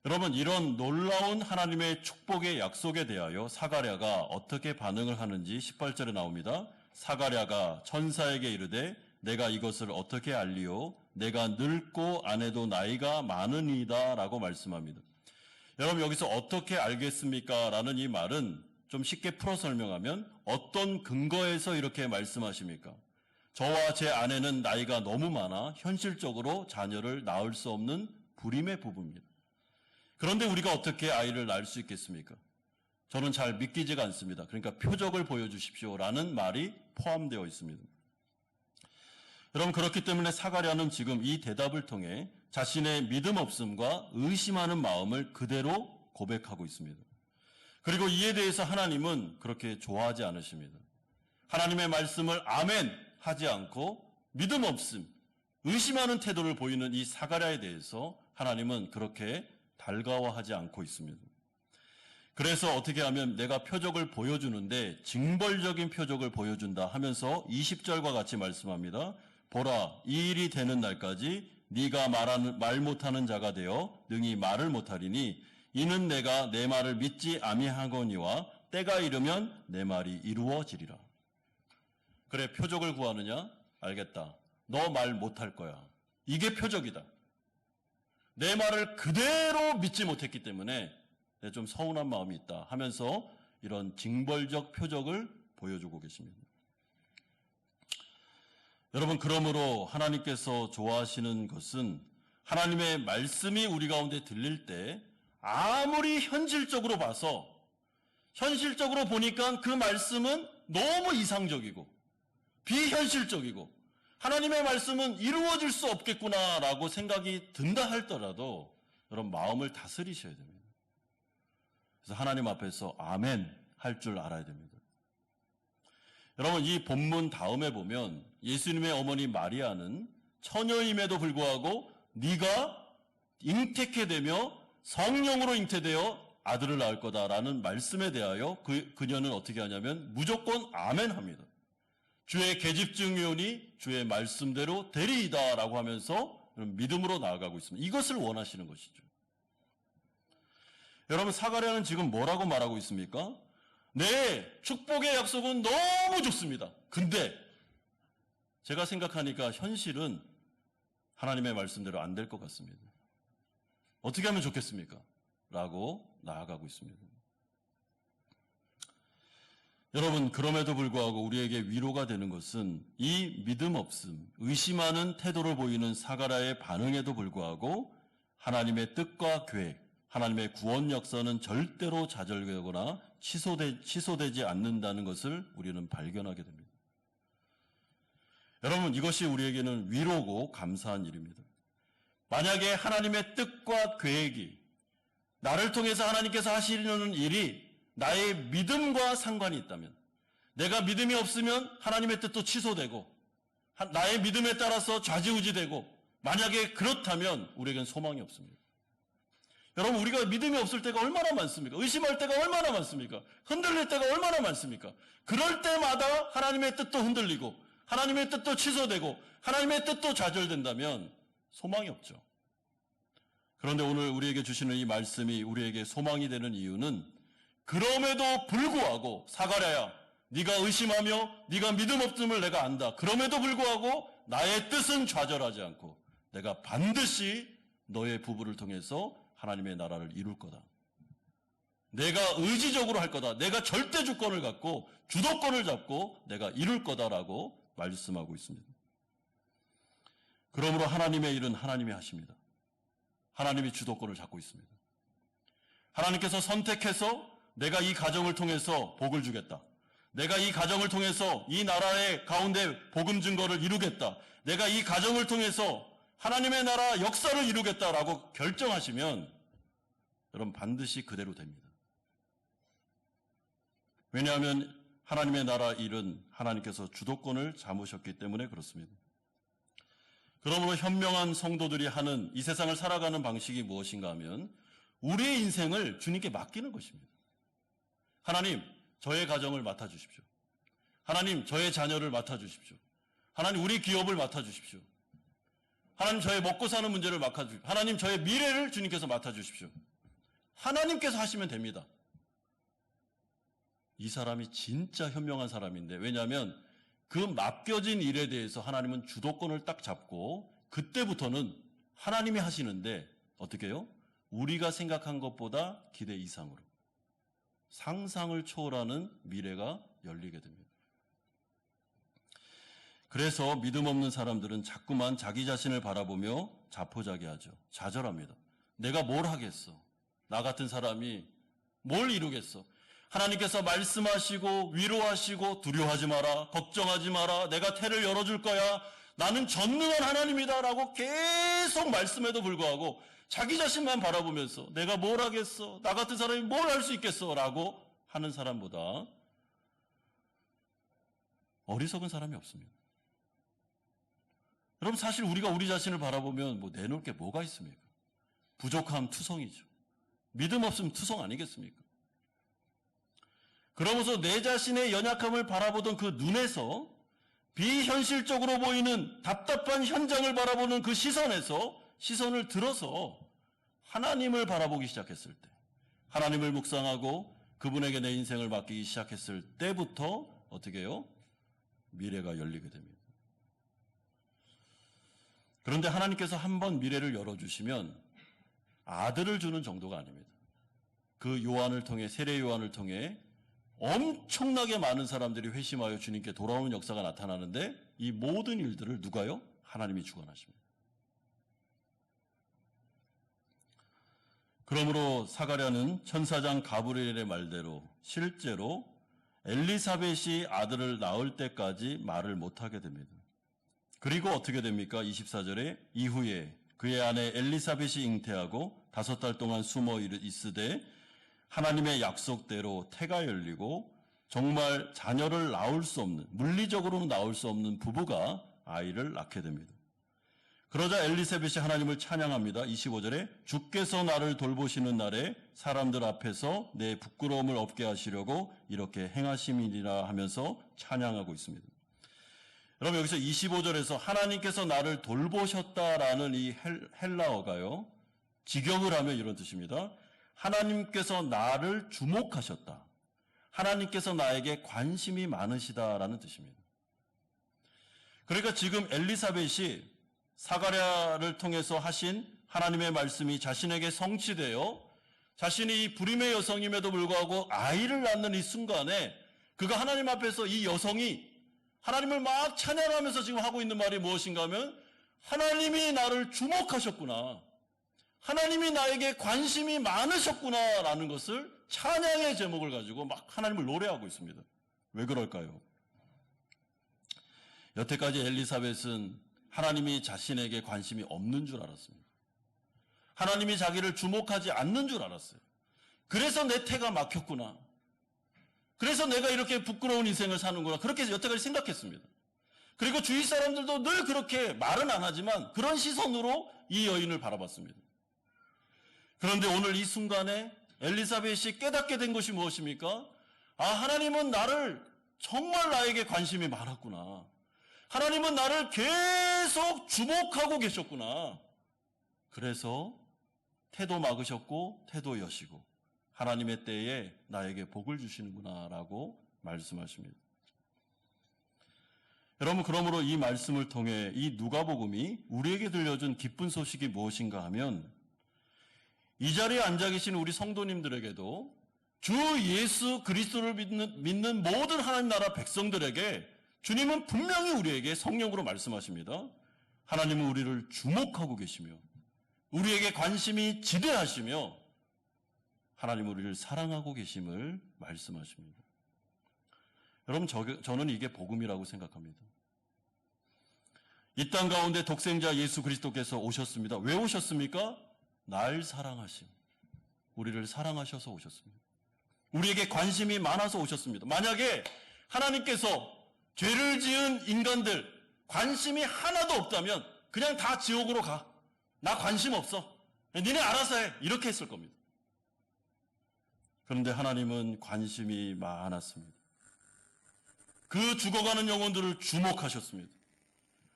여러분 이런 놀라운 하나님의 축복의 약속에 대하여 사가랴가 어떻게 반응을 하는지 18절에 나옵니다. 사가랴가 천사에게 이르되 내가 이것을 어떻게 알리오? 내가 늙고 아내도 나이가 많으니이다 라고 말씀합니다. 여러분 여기서 어떻게 알겠습니까? 라는 이 말은 좀 쉽게 풀어 설명하면 어떤 근거에서 이렇게 말씀하십니까? 저와 제 아내는 나이가 너무 많아 현실적으로 자녀를 낳을 수 없는 불임의 부부입니다. 그런데 우리가 어떻게 아이를 낳을 수 있겠습니까? 저는 잘 믿기지가 않습니다. 그러니까 표적을 보여주십시오 라는 말이 포함되어 있습니다. 여러분 그렇기 때문에 사가랴는 지금 이 대답을 통해 자신의 믿음 없음과 의심하는 마음을 그대로 고백하고 있습니다. 그리고 이에 대해서 하나님은 그렇게 좋아하지 않으십니다. 하나님의 말씀을 아멘 하지 않고 믿음 없음, 의심하는 태도를 보이는 이 사가랴에 대해서 하나님은 그렇게 달가워하지 않고 있습니다. 그래서 어떻게 하면 내가 표적을 보여주는데 징벌적인 표적을 보여준다 하면서 20절과 같이 말씀합니다. 보라, 이 일이 되는 날까지 네가 말 못하는 자가 되어 능히 말을 못하리니 이는 내가 내 말을 믿지 아니하거니와 때가 이르면 내 말이 이루어지리라. 그래, 표적을 구하느냐? 알겠다. 너 말 못할 거야. 이게 표적이다. 내 말을 그대로 믿지 못했기 때문에 좀 서운한 마음이 있다 하면서 이런 징벌적 표적을 보여주고 계십니다. 여러분, 그러므로 하나님께서 좋아하시는 것은 하나님의 말씀이 우리 가운데 들릴 때 아무리 현실적으로 봐서 현실적으로 보니까 그 말씀은 너무 이상적이고 비현실적이고 하나님의 말씀은 이루어질 수 없겠구나라고 생각이 든다 할더라도 여러분 마음을 다스리셔야 됩니다. 그래서 하나님 앞에서 아멘 할 줄 알아야 됩니다. 여러분 이 본문 다음에 보면 예수님의 어머니 마리아는 처녀임에도 불구하고 네가 잉태케 되며 성령으로 잉태되어 아들을 낳을 거다라는 말씀에 대하여 그녀는 어떻게 하냐면 무조건 아멘 합니다. 주의 계집증이오니 주의 말씀대로 되리이다라고 하면서 믿음으로 나아가고 있습니다. 이것을 원하시는 것이죠. 여러분 사가랴는 지금 뭐라고 말하고 있습니까? 네, 축복의 약속은 너무 좋습니다. 근데 제가 생각하니까 현실은 하나님의 말씀대로 안 될 것 같습니다. 어떻게 하면 좋겠습니까? 라고 나아가고 있습니다. 여러분 그럼에도 불구하고 우리에게 위로가 되는 것은 이 믿음 없음, 의심하는 태도를 보이는 사가랴의 반응에도 불구하고 하나님의 뜻과 계획, 하나님의 구원 역사는 절대로 좌절되거나 취소되지 않는다는 것을 우리는 발견하게 됩니다. 여러분 이것이 우리에게는 위로고 감사한 일입니다. 만약에 하나님의 뜻과 계획이 나를 통해서 하나님께서 하시려는 일이 나의 믿음과 상관이 있다면, 내가 믿음이 없으면 하나님의 뜻도 취소되고 나의 믿음에 따라서 좌지우지되고, 만약에 그렇다면 우리에겐 소망이 없습니다. 여러분 우리가 믿음이 없을 때가 얼마나 많습니까? 의심할 때가 얼마나 많습니까? 흔들릴 때가 얼마나 많습니까? 그럴 때마다 하나님의 뜻도 흔들리고 하나님의 뜻도 취소되고 하나님의 뜻도 좌절된다면 소망이 없죠. 그런데 오늘 우리에게 주시는 이 말씀이 우리에게 소망이 되는 이유는 그럼에도 불구하고 사가랴야 네가 의심하며 네가 믿음 없음을 내가 안다. 그럼에도 불구하고 나의 뜻은 좌절하지 않고 내가 반드시 너의 부부를 통해서 하나님의 나라를 이룰 거다. 내가 의지적으로 할 거다. 내가 절대 주권을 갖고 주도권을 잡고 내가 이룰 거다라고 말씀하고 있습니다. 그러므로 하나님의 일은 하나님이 하십니다. 하나님이 주도권을 잡고 있습니다. 하나님께서 선택해서 내가 이 가정을 통해서 복을 주겠다. 내가 이 가정을 통해서 이 나라의 가운데 복음 증거를 이루겠다. 내가 이 가정을 통해서 하나님의 나라 역사를 이루겠다라고 결정하시면 여러분 반드시 그대로 됩니다. 왜냐하면 하나님의 나라 일은 하나님께서 주도권을 잡으셨기 때문에 그렇습니다. 그러므로 현명한 성도들이 하는 이 세상을 살아가는 방식이 무엇인가 하면 우리의 인생을 주님께 맡기는 것입니다. 하나님, 저의 가정을 맡아주십시오. 하나님, 저의 자녀를 맡아주십시오. 하나님, 우리 기업을 맡아주십시오. 하나님, 저의 먹고 사는 문제를 맡아주십시오. 하나님, 저의 미래를 주님께서 맡아주십시오. 하나님께서 하시면 됩니다. 이 사람이 진짜 현명한 사람인데, 왜냐하면 그 맡겨진 일에 대해서 하나님은 주도권을 딱 잡고 그때부터는 하나님이 하시는데 어떻게 해요? 우리가 생각한 것보다 기대 이상으로 상상을 초월하는 미래가 열리게 됩니다. 그래서 믿음 없는 사람들은 자꾸만 자기 자신을 바라보며 자포자기하죠. 좌절합니다. 내가 뭘 하겠어? 나 같은 사람이 뭘 이루겠어? 하나님께서 말씀하시고 위로하시고 두려워하지 마라, 걱정하지 마라, 내가 태를 열어줄 거야, 나는 전능한 하나님이다 라고 계속 말씀에도 불구하고 자기 자신만 바라보면서 내가 뭘 하겠어? 나 같은 사람이 뭘 할 수 있겠어? 라고 하는 사람보다 어리석은 사람이 없습니다. 여러분 사실 우리가 우리 자신을 바라보면 뭐 내놓을 게 뭐가 있습니까? 부족함 투성이죠. 믿음 없으면 투성 아니겠습니까? 그러면서 내 자신의 연약함을 바라보던 그 눈에서 비현실적으로 보이는 답답한 현장을 바라보는 그 시선에서 시선을 들어서 하나님을 바라보기 시작했을 때, 하나님을 묵상하고 그분에게 내 인생을 맡기기 시작했을 때부터 어떻게 해요? 미래가 열리게 됩니다. 그런데 하나님께서 한번 미래를 열어주시면 아들을 주는 정도가 아닙니다. 그 요한을 통해, 세례 요한을 통해 엄청나게 많은 사람들이 회심하여 주님께 돌아오는 역사가 나타나는데 이 모든 일들을 누가요? 하나님이 주관하십니다. 그러므로 사가랴는 천사장 가브리엘의 말대로 실제로 엘리사벳이 아들을 낳을 때까지 말을 못하게 됩니다. 그리고 어떻게 됩니까? 24절에 이후에 그의 아내 엘리사벳이 잉태하고 5달 동안 숨어 있으되 하나님의 약속대로 태가 열리고 정말 자녀를 낳을 수 없는, 물리적으로는 낳을 수 없는 부부가 아이를 낳게 됩니다. 그러자 엘리사벳이 하나님을 찬양합니다. 25절에 주께서 나를 돌보시는 날에 사람들 앞에서 내 부끄러움을 없게 하시려고 이렇게 행하심이니라 하면서 찬양하고 있습니다. 여러분 여기서 25절에서 하나님께서 나를 돌보셨다라는 이 헬라어가요. 직역을 하면 이런 뜻입니다. 하나님께서 나를 주목하셨다. 하나님께서 나에게 관심이 많으시다라는 뜻입니다. 그러니까 지금 엘리사벳이 사가랴를 통해서 하신 하나님의 말씀이 자신에게 성취되어 자신이 이 불임의 여성임에도 불구하고 아이를 낳는 이 순간에 그가 하나님 앞에서 이 여성이 하나님을 막 찬양하면서 지금 하고 있는 말이 무엇인가 하면 하나님이 나를 주목하셨구나. 하나님이 나에게 관심이 많으셨구나라는 것을 찬양의 제목을 가지고 막 하나님을 노래하고 있습니다. 왜 그럴까요? 여태까지 엘리사벳은 하나님이 자신에게 관심이 없는 줄 알았습니다. 하나님이 자기를 주목하지 않는 줄 알았어요. 그래서 내 태가 막혔구나. 그래서 내가 이렇게 부끄러운 인생을 사는구나. 그렇게 여태까지 생각했습니다. 그리고 주위 사람들도 늘 그렇게 말은 안 하지만 그런 시선으로 이 여인을 바라봤습니다. 그런데 오늘 이 순간에 엘리사벳이 깨닫게 된 것이 무엇입니까? 아, 하나님은 나를 정말 나에게 관심이 많았구나. 하나님은 나를 계속 주목하고 계셨구나. 그래서 태도 막으셨고 태도 여시고 하나님의 때에 나에게 복을 주시는구나 라고 말씀하십니다. 여러분, 그러므로 이 말씀을 통해 이 누가복음이 우리에게 들려준 기쁜 소식이 무엇인가 하면 이 자리에 앉아 계신 우리 성도님들에게도 주 예수 그리스도를 믿는 모든 하나님 나라 백성들에게 주님은 분명히 우리에게 성령으로 말씀하십니다. 하나님은 우리를 주목하고 계시며 우리에게 관심이 지대하시며 하나님은 우리를 사랑하고 계심을 말씀하십니다. 여러분, 저는 이게 복음이라고 생각합니다. 이 땅 가운데 독생자 예수 그리스도께서 오셨습니다. 왜 오셨습니까? 날 사랑하심. 우리를 사랑하셔서 오셨습니다. 우리에게 관심이 많아서 오셨습니다. 만약에 하나님께서 죄를 지은 인간들 관심이 하나도 없다면 그냥 다 지옥으로 가. 나 관심 없어. 니네 알아서 해. 이렇게 했을 겁니다. 그런데 하나님은 관심이 많았습니다. 그 죽어가는 영혼들을 주목하셨습니다.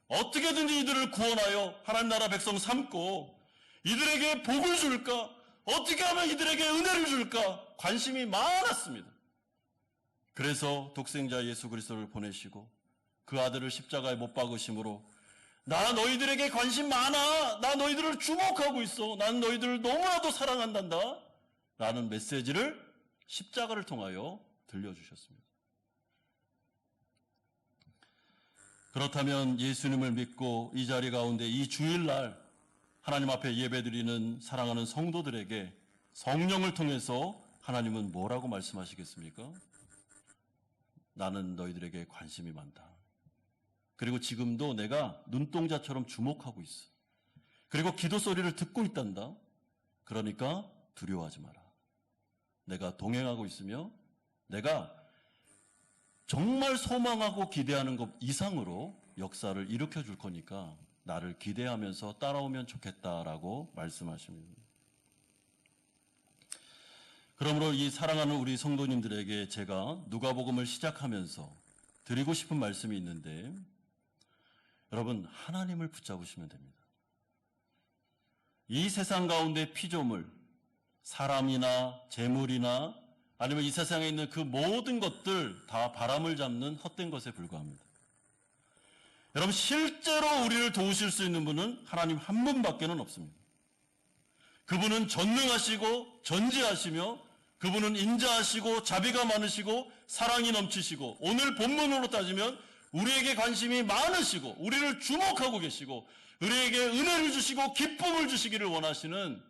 어떻게든지 이들을 구원하여 하나님 나라 백성 삼고 이들에게 복을 줄까? 어떻게 하면 이들에게 은혜를 줄까? 관심이 많았습니다. 그래서 독생자 예수 그리스도를 보내시고 그 아들을 십자가에 못 박으심으로 나 너희들에게 관심 많아. 나 너희들을 주목하고 있어. 난 너희들을 너무나도 사랑한단다. 라는 메시지를 십자가를 통하여 들려주셨습니다. 그렇다면 예수님을 믿고 이 자리 가운데 이 주일날 하나님 앞에 예배드리는 사랑하는 성도들에게 성령을 통해서 하나님은 뭐라고 말씀하시겠습니까? 나는 너희들에게 관심이 많다. 그리고 지금도 내가 눈동자처럼 주목하고 있어. 그리고 기도 소리를 듣고 있단다. 그러니까 두려워하지 마라. 내가 동행하고 있으며 내가 정말 소망하고 기대하는 것 이상으로 역사를 일으켜 줄 거니까 나를 기대하면서 따라오면 좋겠다라고 말씀하십니다. 그러므로 이 사랑하는 우리 성도님들에게 제가 누가복음을 시작하면서 드리고 싶은 말씀이 있는데 여러분, 하나님을 붙잡으시면 됩니다. 이 세상 가운데 피조물, 사람이나 재물이나 아니면 이 세상에 있는 그 모든 것들 다 바람을 잡는 헛된 것에 불과합니다. 여러분, 실제로 우리를 도우실 수 있는 분은 하나님 한 분밖에는 없습니다. 그분은 전능하시고 전지하시며 그분은 인자하시고 자비가 많으시고 사랑이 넘치시고 오늘 본문으로 따지면 우리에게 관심이 많으시고 우리를 주목하고 계시고 우리에게 은혜를 주시고 기쁨을 주시기를 원하시는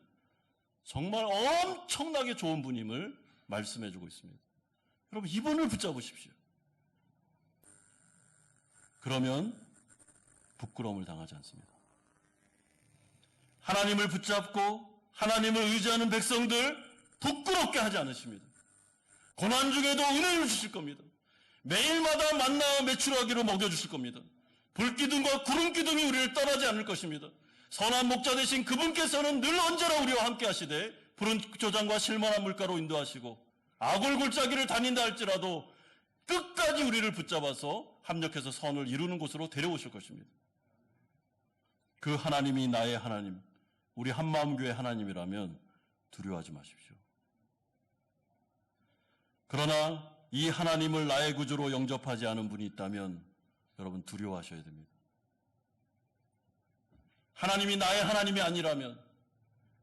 정말 엄청나게 좋은 분임을 말씀해주고 있습니다. 여러분, 이분을 붙잡으십시오. 그러면 부끄러움을 당하지 않습니다. 하나님을 붙잡고 하나님을 의지하는 백성들 부끄럽게 하지 않으십니다. 고난 중에도 은혜를 주실 겁니다. 매일마다 만나와 메추라기로 먹여주실 겁니다. 불기둥과 구름기둥이 우리를 떠나지 않을 것입니다. 선한 목자 되신 그분께서는 늘 언제나 우리와 함께 하시되 푸른 조장과 실만한 물가로 인도하시고 아골 골짜기를 다닌다 할지라도 끝까지 우리를 붙잡아서 합력해서 선을 이루는 곳으로 데려오실 것입니다. 그 하나님이 나의 하나님, 우리 한마음교회 하나님이라면 두려워하지 마십시오. 그러나 이 하나님을 나의 구주로 영접하지 않은 분이 있다면 여러분 두려워하셔야 됩니다. 하나님이 나의 하나님이 아니라면,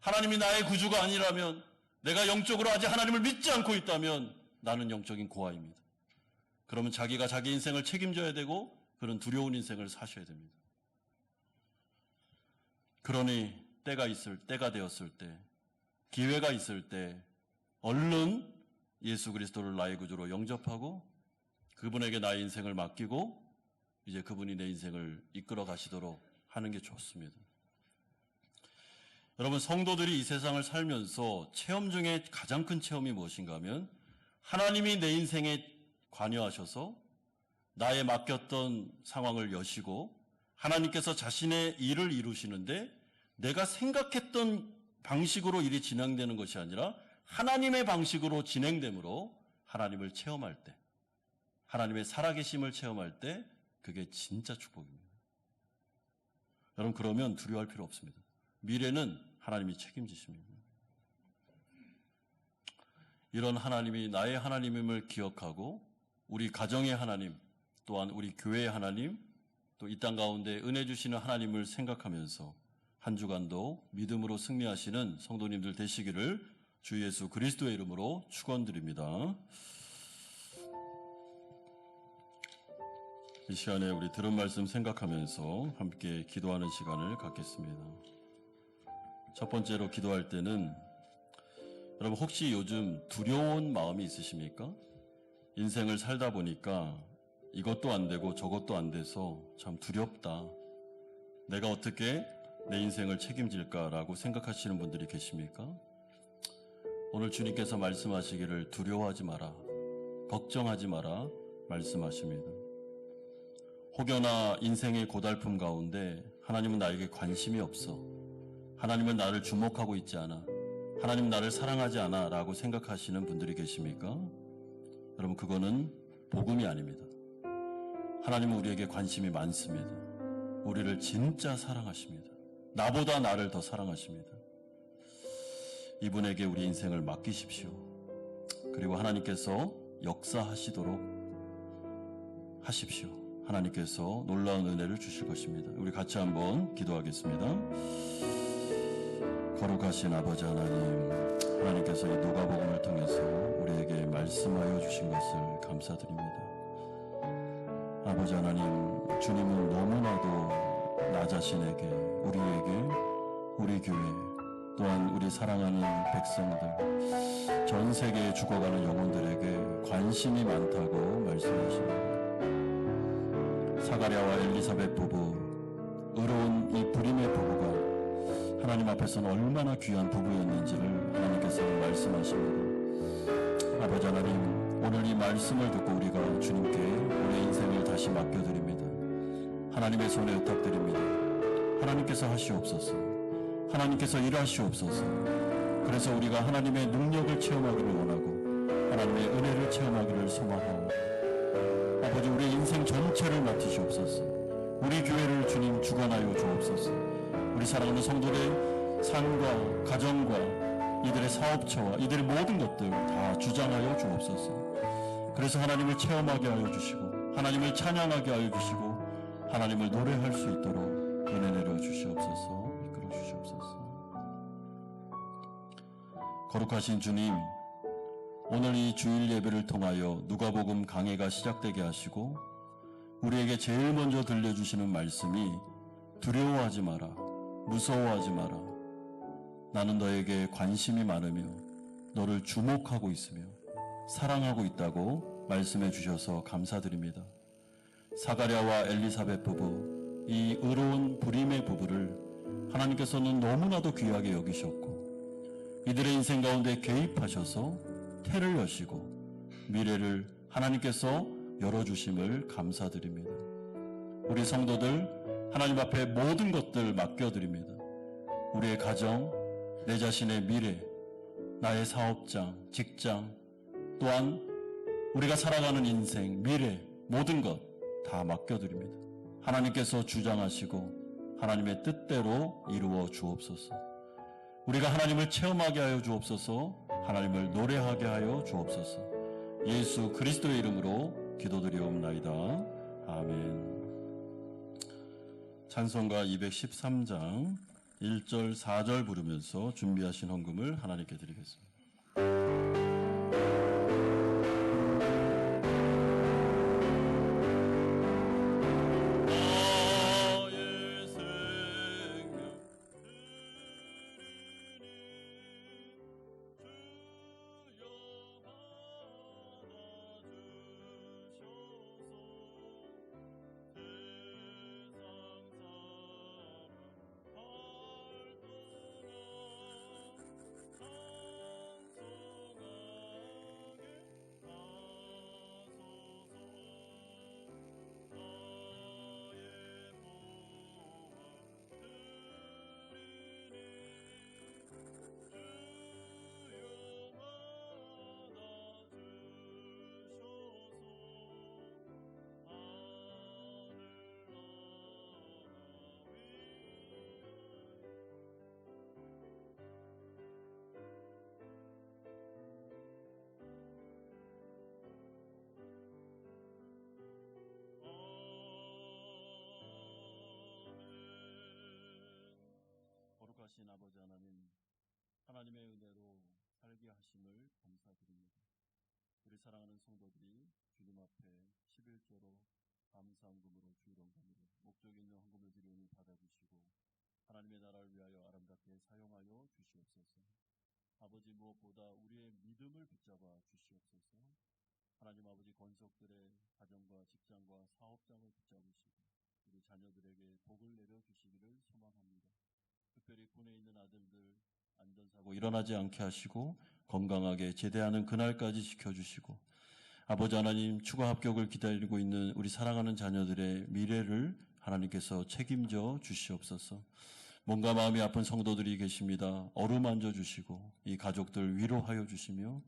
하나님이 나의 구주가 아니라면, 내가 영적으로 아직 하나님을 믿지 않고 있다면 나는 영적인 고아입니다. 그러면 자기가 자기 인생을 책임져야 되고 그런 두려운 인생을 사셔야 됩니다. 그러니 때가 되었을 때, 기회가 있을 때 얼른 예수 그리스도를 나의 구주로 영접하고 그분에게 나의 인생을 맡기고 이제 그분이 내 인생을 이끌어 가시도록 하는 게 좋습니다. 여러분, 성도들이 이 세상을 살면서 체험 중에 가장 큰 체험이 무엇인가 하면 하나님이 내 인생에 관여하셔서 나의 맡겼던 상황을 여시고 하나님께서 자신의 일을 이루시는데 내가 생각했던 방식으로 일이 진행되는 것이 아니라 하나님의 방식으로 진행되므로 하나님을 체험할 때, 하나님의 살아계심을 체험할 때 그게 진짜 축복입니다. 여러분, 그러면 두려워할 필요 없습니다. 미래는 하나님이 책임지십니다. 이런 하나님이 나의 하나님임을 기억하고 우리 가정의 하나님, 또한 우리 교회의 하나님, 또 이 땅 가운데 은혜 주시는 하나님을 생각하면서 한 주간도 믿음으로 승리하시는 성도님들 되시기를 주 예수 그리스도의 이름으로 축원드립니다. 이 시간에 우리 들은 말씀 생각하면서 함께 기도하는 시간을 갖겠습니다. 첫 번째로 기도할 때는 여러분, 혹시 요즘 두려운 마음이 있으십니까? 인생을 살다 보니까 이것도 안 되고 저것도 안 돼서 참 두렵다. 내가 어떻게 내 인생을 책임질까라고 생각하시는 분들이 계십니까? 오늘 주님께서 말씀하시기를 두려워하지 마라, 걱정하지 마라 말씀하십니다. 혹여나 인생의 고달픔 가운데 하나님은 나에게 관심이 없어, 하나님은 나를 주목하고 있지 않아, 하나님 나를 사랑하지 않아 라고 생각하시는 분들이 계십니까? 여러분, 그거는 복음이 아닙니다. 하나님은 우리에게 관심이 많습니다. 우리를 진짜 사랑하십니다. 나보다 나를 더 사랑하십니다. 이분에게 우리 인생을 맡기십시오. 그리고 하나님께서 역사하시도록 하십시오. 하나님께서 놀라운 은혜를 주실 것입니다. 우리 같이 한번 기도하겠습니다. 거룩하신 아버지 하나님, 하나님께서 이 누가복음을 통해서 우리에게 말씀하여 주신 것을 감사드립니다. 아버지 하나님, 주님은 너무나도 나 자신에게, 우리에게, 우리 교회, 또한 우리 사랑하는 백성들, 전 세계에 죽어가는 영혼들에게 관심이 많다고 말씀하십니다. 사가랴와 엘리사벳 부부, 의로운 이 불임의 부부가 하나님 앞에서는 얼마나 귀한 부부였는지를 하나님께서 말씀하십니다. 아버지 하나님, 오늘 이 말씀을 듣고 우리가 주님께 우리의 인생을 다시 맡겨드립니다. 하나님의 손에 의탁드립니다. 하나님께서 하시옵소서. 하나님께서 일하시옵소서. 그래서 우리가 하나님의 능력을 체험하기를 원하고 하나님의 은혜를 체험하기를 소망하오. 아버지, 우리의 인생 전체를 맡으시옵소서. 우리 교회를 주님 주관하여 주옵소서. 우리 사랑하는 성도들의 삶과 가정과 이들의 사업처와 이들의 모든 것들 다 주장하여 주옵소서. 그래서 하나님을 체험하게 하여 주시고 하나님을 찬양하게 하여 주시고 하나님을 노래할 수 있도록 은혜 내려 주시옵소서. 이끌어 주시옵소서. 거룩하신 주님, 오늘 이 주일 예배를 통하여 누가복음 강해가 시작되게 하시고 우리에게 제일 먼저 들려주시는 말씀이 두려워하지 마라, 무서워하지 마라, 나는 너에게 관심이 많으며 너를 주목하고 있으며 사랑하고 있다고 말씀해 주셔서 감사드립니다. 사가랴와 엘리사벳 부부, 이 의로운 불임의 부부를 하나님께서는 너무나도 귀하게 여기셨고 이들의 인생 가운데 개입하셔서 태를 여시고 미래를 하나님께서 열어주심을 감사드립니다. 우리 성도들 하나님 앞에 모든 것들 맡겨드립니다. 우리의 가정, 내 자신의 미래, 나의 사업장, 직장, 또한 우리가 살아가는 인생, 미래, 모든 것 다 맡겨드립니다. 하나님께서 주장하시고 하나님의 뜻대로 이루어 주옵소서. 우리가 하나님을 체험하게 하여 주옵소서. 하나님을 노래하게 하여 주옵소서. 예수 그리스도의 이름으로 기도드리옵나이다. 아멘. 찬송가 213장 1절 4절 부르면서 준비하신 헌금을 하나님께 드리겠습니다. 거룩하신 아버지 하나님, 하나님의 은혜로 살게 하심을 감사드립니다. 우리 사랑하는 성도들이 주님 앞에 11조로 감사헌금으로 주일헌금으로 목적 있는 헌금을 드리오니 받아주시고 하나님의 나라를 위하여 아름답게 사용하여 주시옵소서. 아버지, 무엇보다 우리의 믿음을 붙잡아 주시옵소서. 하나님 아버지, 권속들의 가정과 직장과 사업장을 붙잡으시고 우리 자녀들에게 복을 내려 주시기를 소망합니다. 특별히 군에 있는 아들들 안전사고 일어나지 않게 하시고 건강하게 제대하는 그날까지 지켜주시고 아버지 하나님, 추가 합격을 기다리고 있는 우리 사랑하는 자녀들의 미래를 하나님께서 책임져 주시옵소서. 몸과 마음이 아픈 성도들이 계십니다. 어루만져 주시고 이 가족들 위로하여 주시며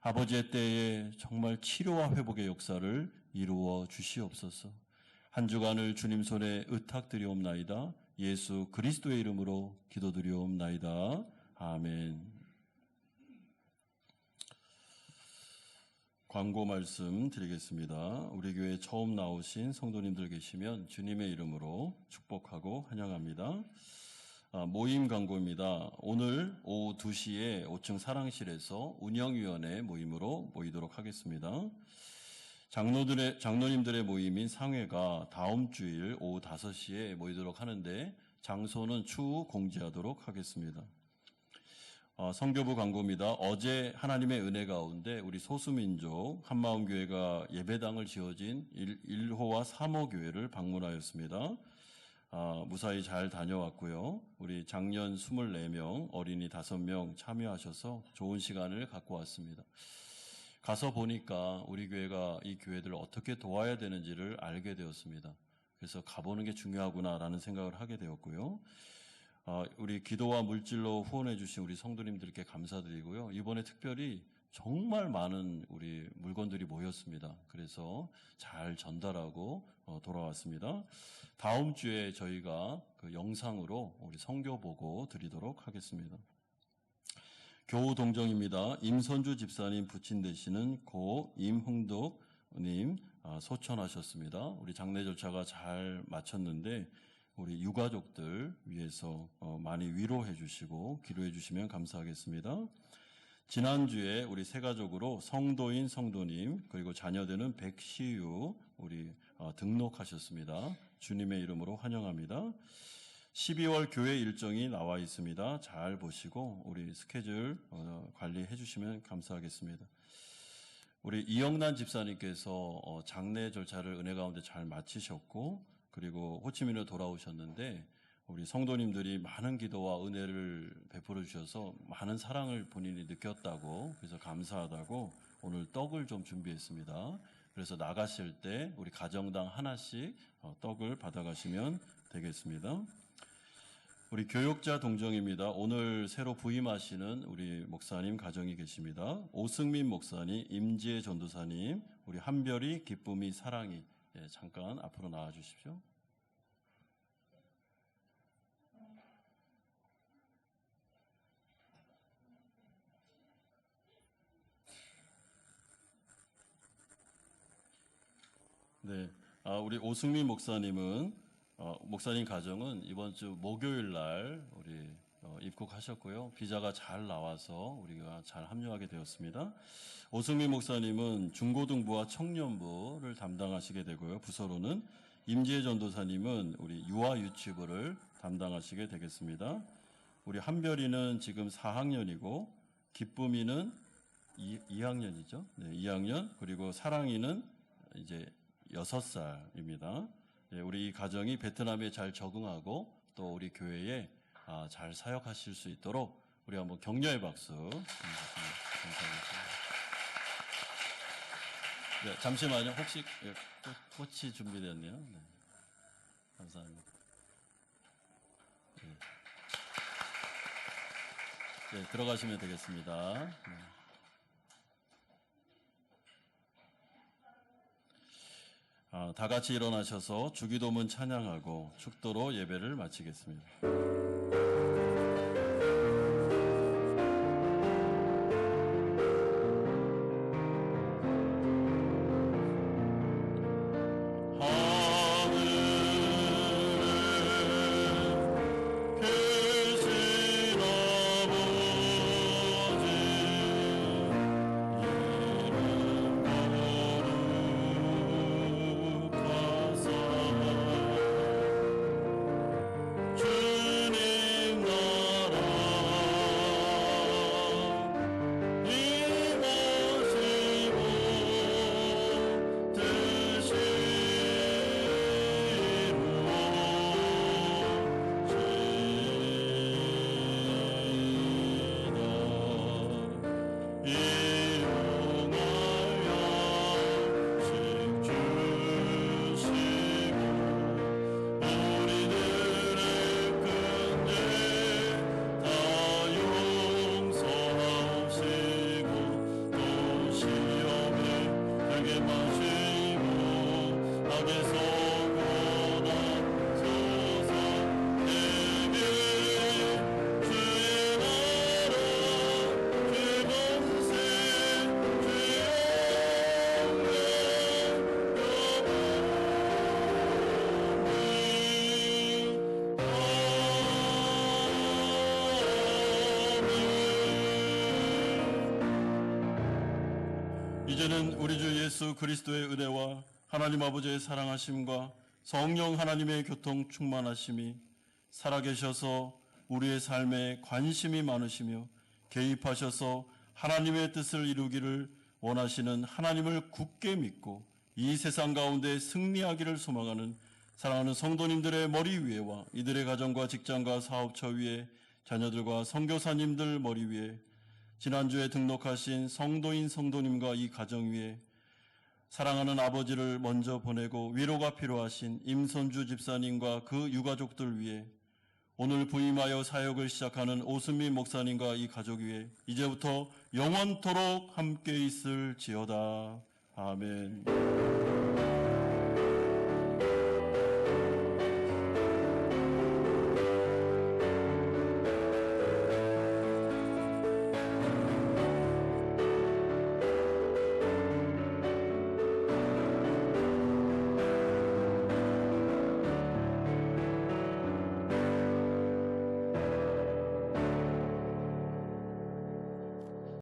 아버지의 때에 정말 치료와 회복의 역사를 이루어 주시옵소서. 한 주간을 주님 손에 의탁드리옵나이다. 예수 그리스도의 이름으로 기도드리옵나이다. 아멘. 광고 말씀 드리겠습니다. 우리 교회 처음 나오신 성도님들 계시면 주님의 이름으로 축복하고 환영합니다. 모임 광고입니다. 오늘 오후 2시에 5층 사랑실에서 운영위원회 모임으로 모이도록 하겠습니다. 장로님들의 모임인 상회가 다음 주일 오후 5시에 모이도록 하는데 장소는 추후 공지하도록 하겠습니다. 선교부 광고입니다. 어제 하나님의 은혜 가운데 우리 소수민족 한마음교회가 예배당을 지어진 1호와 3호 교회를 방문하였습니다. 무사히 잘 다녀왔고요. 우리 장년 24명, 어린이 5명 참여하셔서 좋은 시간을 갖고 왔습니다. 가서 보니까 우리 교회가 이 교회들을 어떻게 도와야 되는지를 알게 되었습니다. 그래서 가보는 게 중요하구나라는 생각을 하게 되었고요. 우리 기도와 물질로 후원해 주신 우리 성도님들께 감사드리고요. 이번에 특별히 정말 많은 우리 물건들이 모였습니다. 그래서 잘 전달하고 돌아왔습니다. 다음 주에 저희가 그 영상으로 우리 선교 보고 드리도록 하겠습니다. 교우 동정입니다. 임선주 집사님 부친 되시는 고 임흥덕님 소천하셨습니다. 우리 장례 절차가 잘 마쳤는데 우리 유가족들 위해서 많이 위로해 주시고 기도해 주시면 감사하겠습니다. 지난주에 우리 세 가족으로 성도인 성도님 그리고 자녀되는 백시유 우리 등록하셨습니다. 주님의 이름으로 환영합니다. 12월 교회 일정이 나와 있습니다. 잘 보시고 우리 스케줄 관리해 주시면 감사하겠습니다. 우리 이영란 집사님께서 장례 절차를 은혜 가운데 잘 마치셨고 그리고 호치민으로 돌아오셨는데 우리 성도님들이 많은 기도와 은혜를 베풀어 주셔서 많은 사랑을 본인이 느꼈다고, 그래서 감사하다고 오늘 떡을 좀 준비했습니다. 그래서 나가실 때 우리 가정당 하나씩 떡을 받아가시면 되겠습니다. 우리 교육자 동정입니다. 오늘 새로 부임하시는 우리 목사님 가정이 계십니다. 오승민 목사님, 임지혜 전도사님, 우리 한별이, 기쁨이, 사랑이, 잠깐 앞으로 나와 주십시오. 네, 우리 오승민 목사님은 목사님 가정은 이번 주 목요일 날 우리 입국하셨고요. 비자가 잘 나와서 우리가 잘 합류하게 되었습니다. 오승민 목사님은 중고등부와 청년부를 담당하시게 되고요. 부서로는 임지혜 전도사님은 우리 유아 유치부를 담당하시게 되겠습니다. 우리 한별이는 지금 4학년이고 기쁨이는 2학년이죠. 네, 2학년. 그리고 사랑이는 이제 6살입니다. 우리 이 가정이 베트남에 잘 적응하고 또 우리 교회에 잘 사역하실 수 있도록 우리 한번 격려의 박수 감사하겠습니다. 네, 잠시만요. 혹시 꽃이 준비되었네요. 네, 감사합니다. 네, 들어가시면 되겠습니다. 네. 다 같이 일어나셔서 주기도문 찬양하고 축도로 예배를 마치겠습니다. 이제는 우리 주 예수 그리스도의 은혜와 하나님 아버지의 사랑하심과 성령 하나님의 교통 충만하심이 살아계셔서 우리의 삶에 관심이 많으시며 개입하셔서 하나님의 뜻을 이루기를 원하시는 하나님을 굳게 믿고 이 세상 가운데 승리하기를 소망하는 사랑하는 성도님들의 머리 위에와 이들의 가정과 직장과 사업처 위에 자녀들과 선교사님들 머리 위에 지난주에 등록하신 성도인 성도님과 이 가정 위에 사랑하는 아버지를 먼저 보내고 위로가 필요하신 임선주 집사님과 그 유가족들 위에 오늘 부임하여 사역을 시작하는 오승민 목사님과 이 가족 위에 이제부터 영원토록 함께 있을지어다. 아멘.